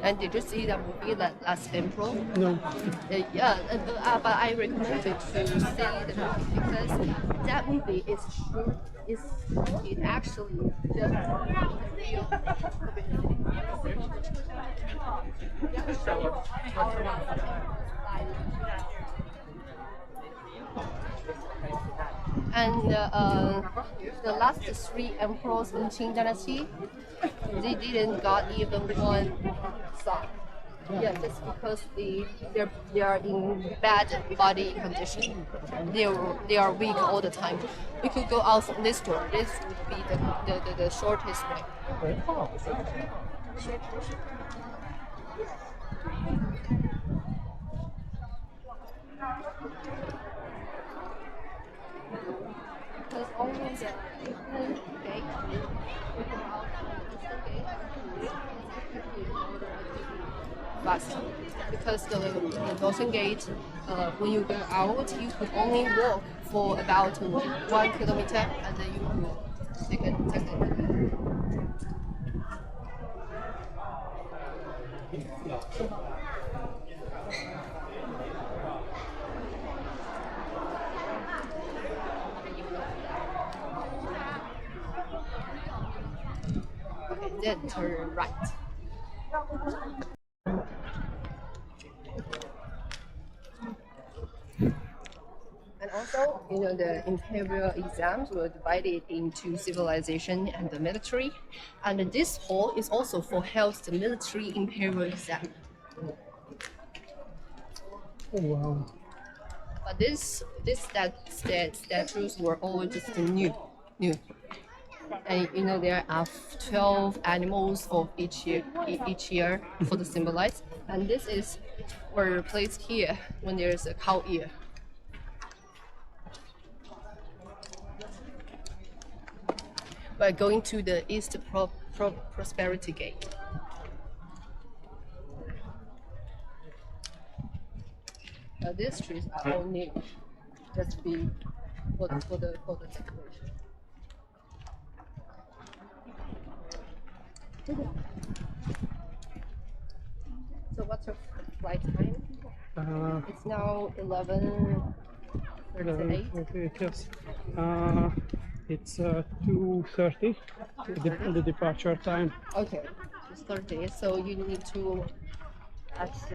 Speaker 1: And did you see that movie, that Last Emperor?
Speaker 2: No.
Speaker 1: Yeah, but I recommend you to see the movie because that movie is true. It actually just real. And the last 3 emperors in Qing Dynasty, they didn't got even one son. Yeah, just because they are in bad body condition. They are weak all the time. We could go out from this door. This would be the shortest way. Because only the gate fast. Because the Northern Gate, when you go out, you could only walk for about 1 kilometer, and then you could take it. Okay, then turn right. And also, the imperial exams were divided into civilization and the military. And this hall is also for held the military imperial exam.
Speaker 2: Oh, wow.
Speaker 1: But statues were all just new. And there are 12 animals of each year for the symbolize. And this is were placed here when there's a cow ear. We're going to the East Prosperity Gate. These trees are all new, just be for the decoration. So what's your flight time? It's now 11:38.
Speaker 2: Yes. It's 2:30. The departure time.
Speaker 1: Okay, 2:30. So you need to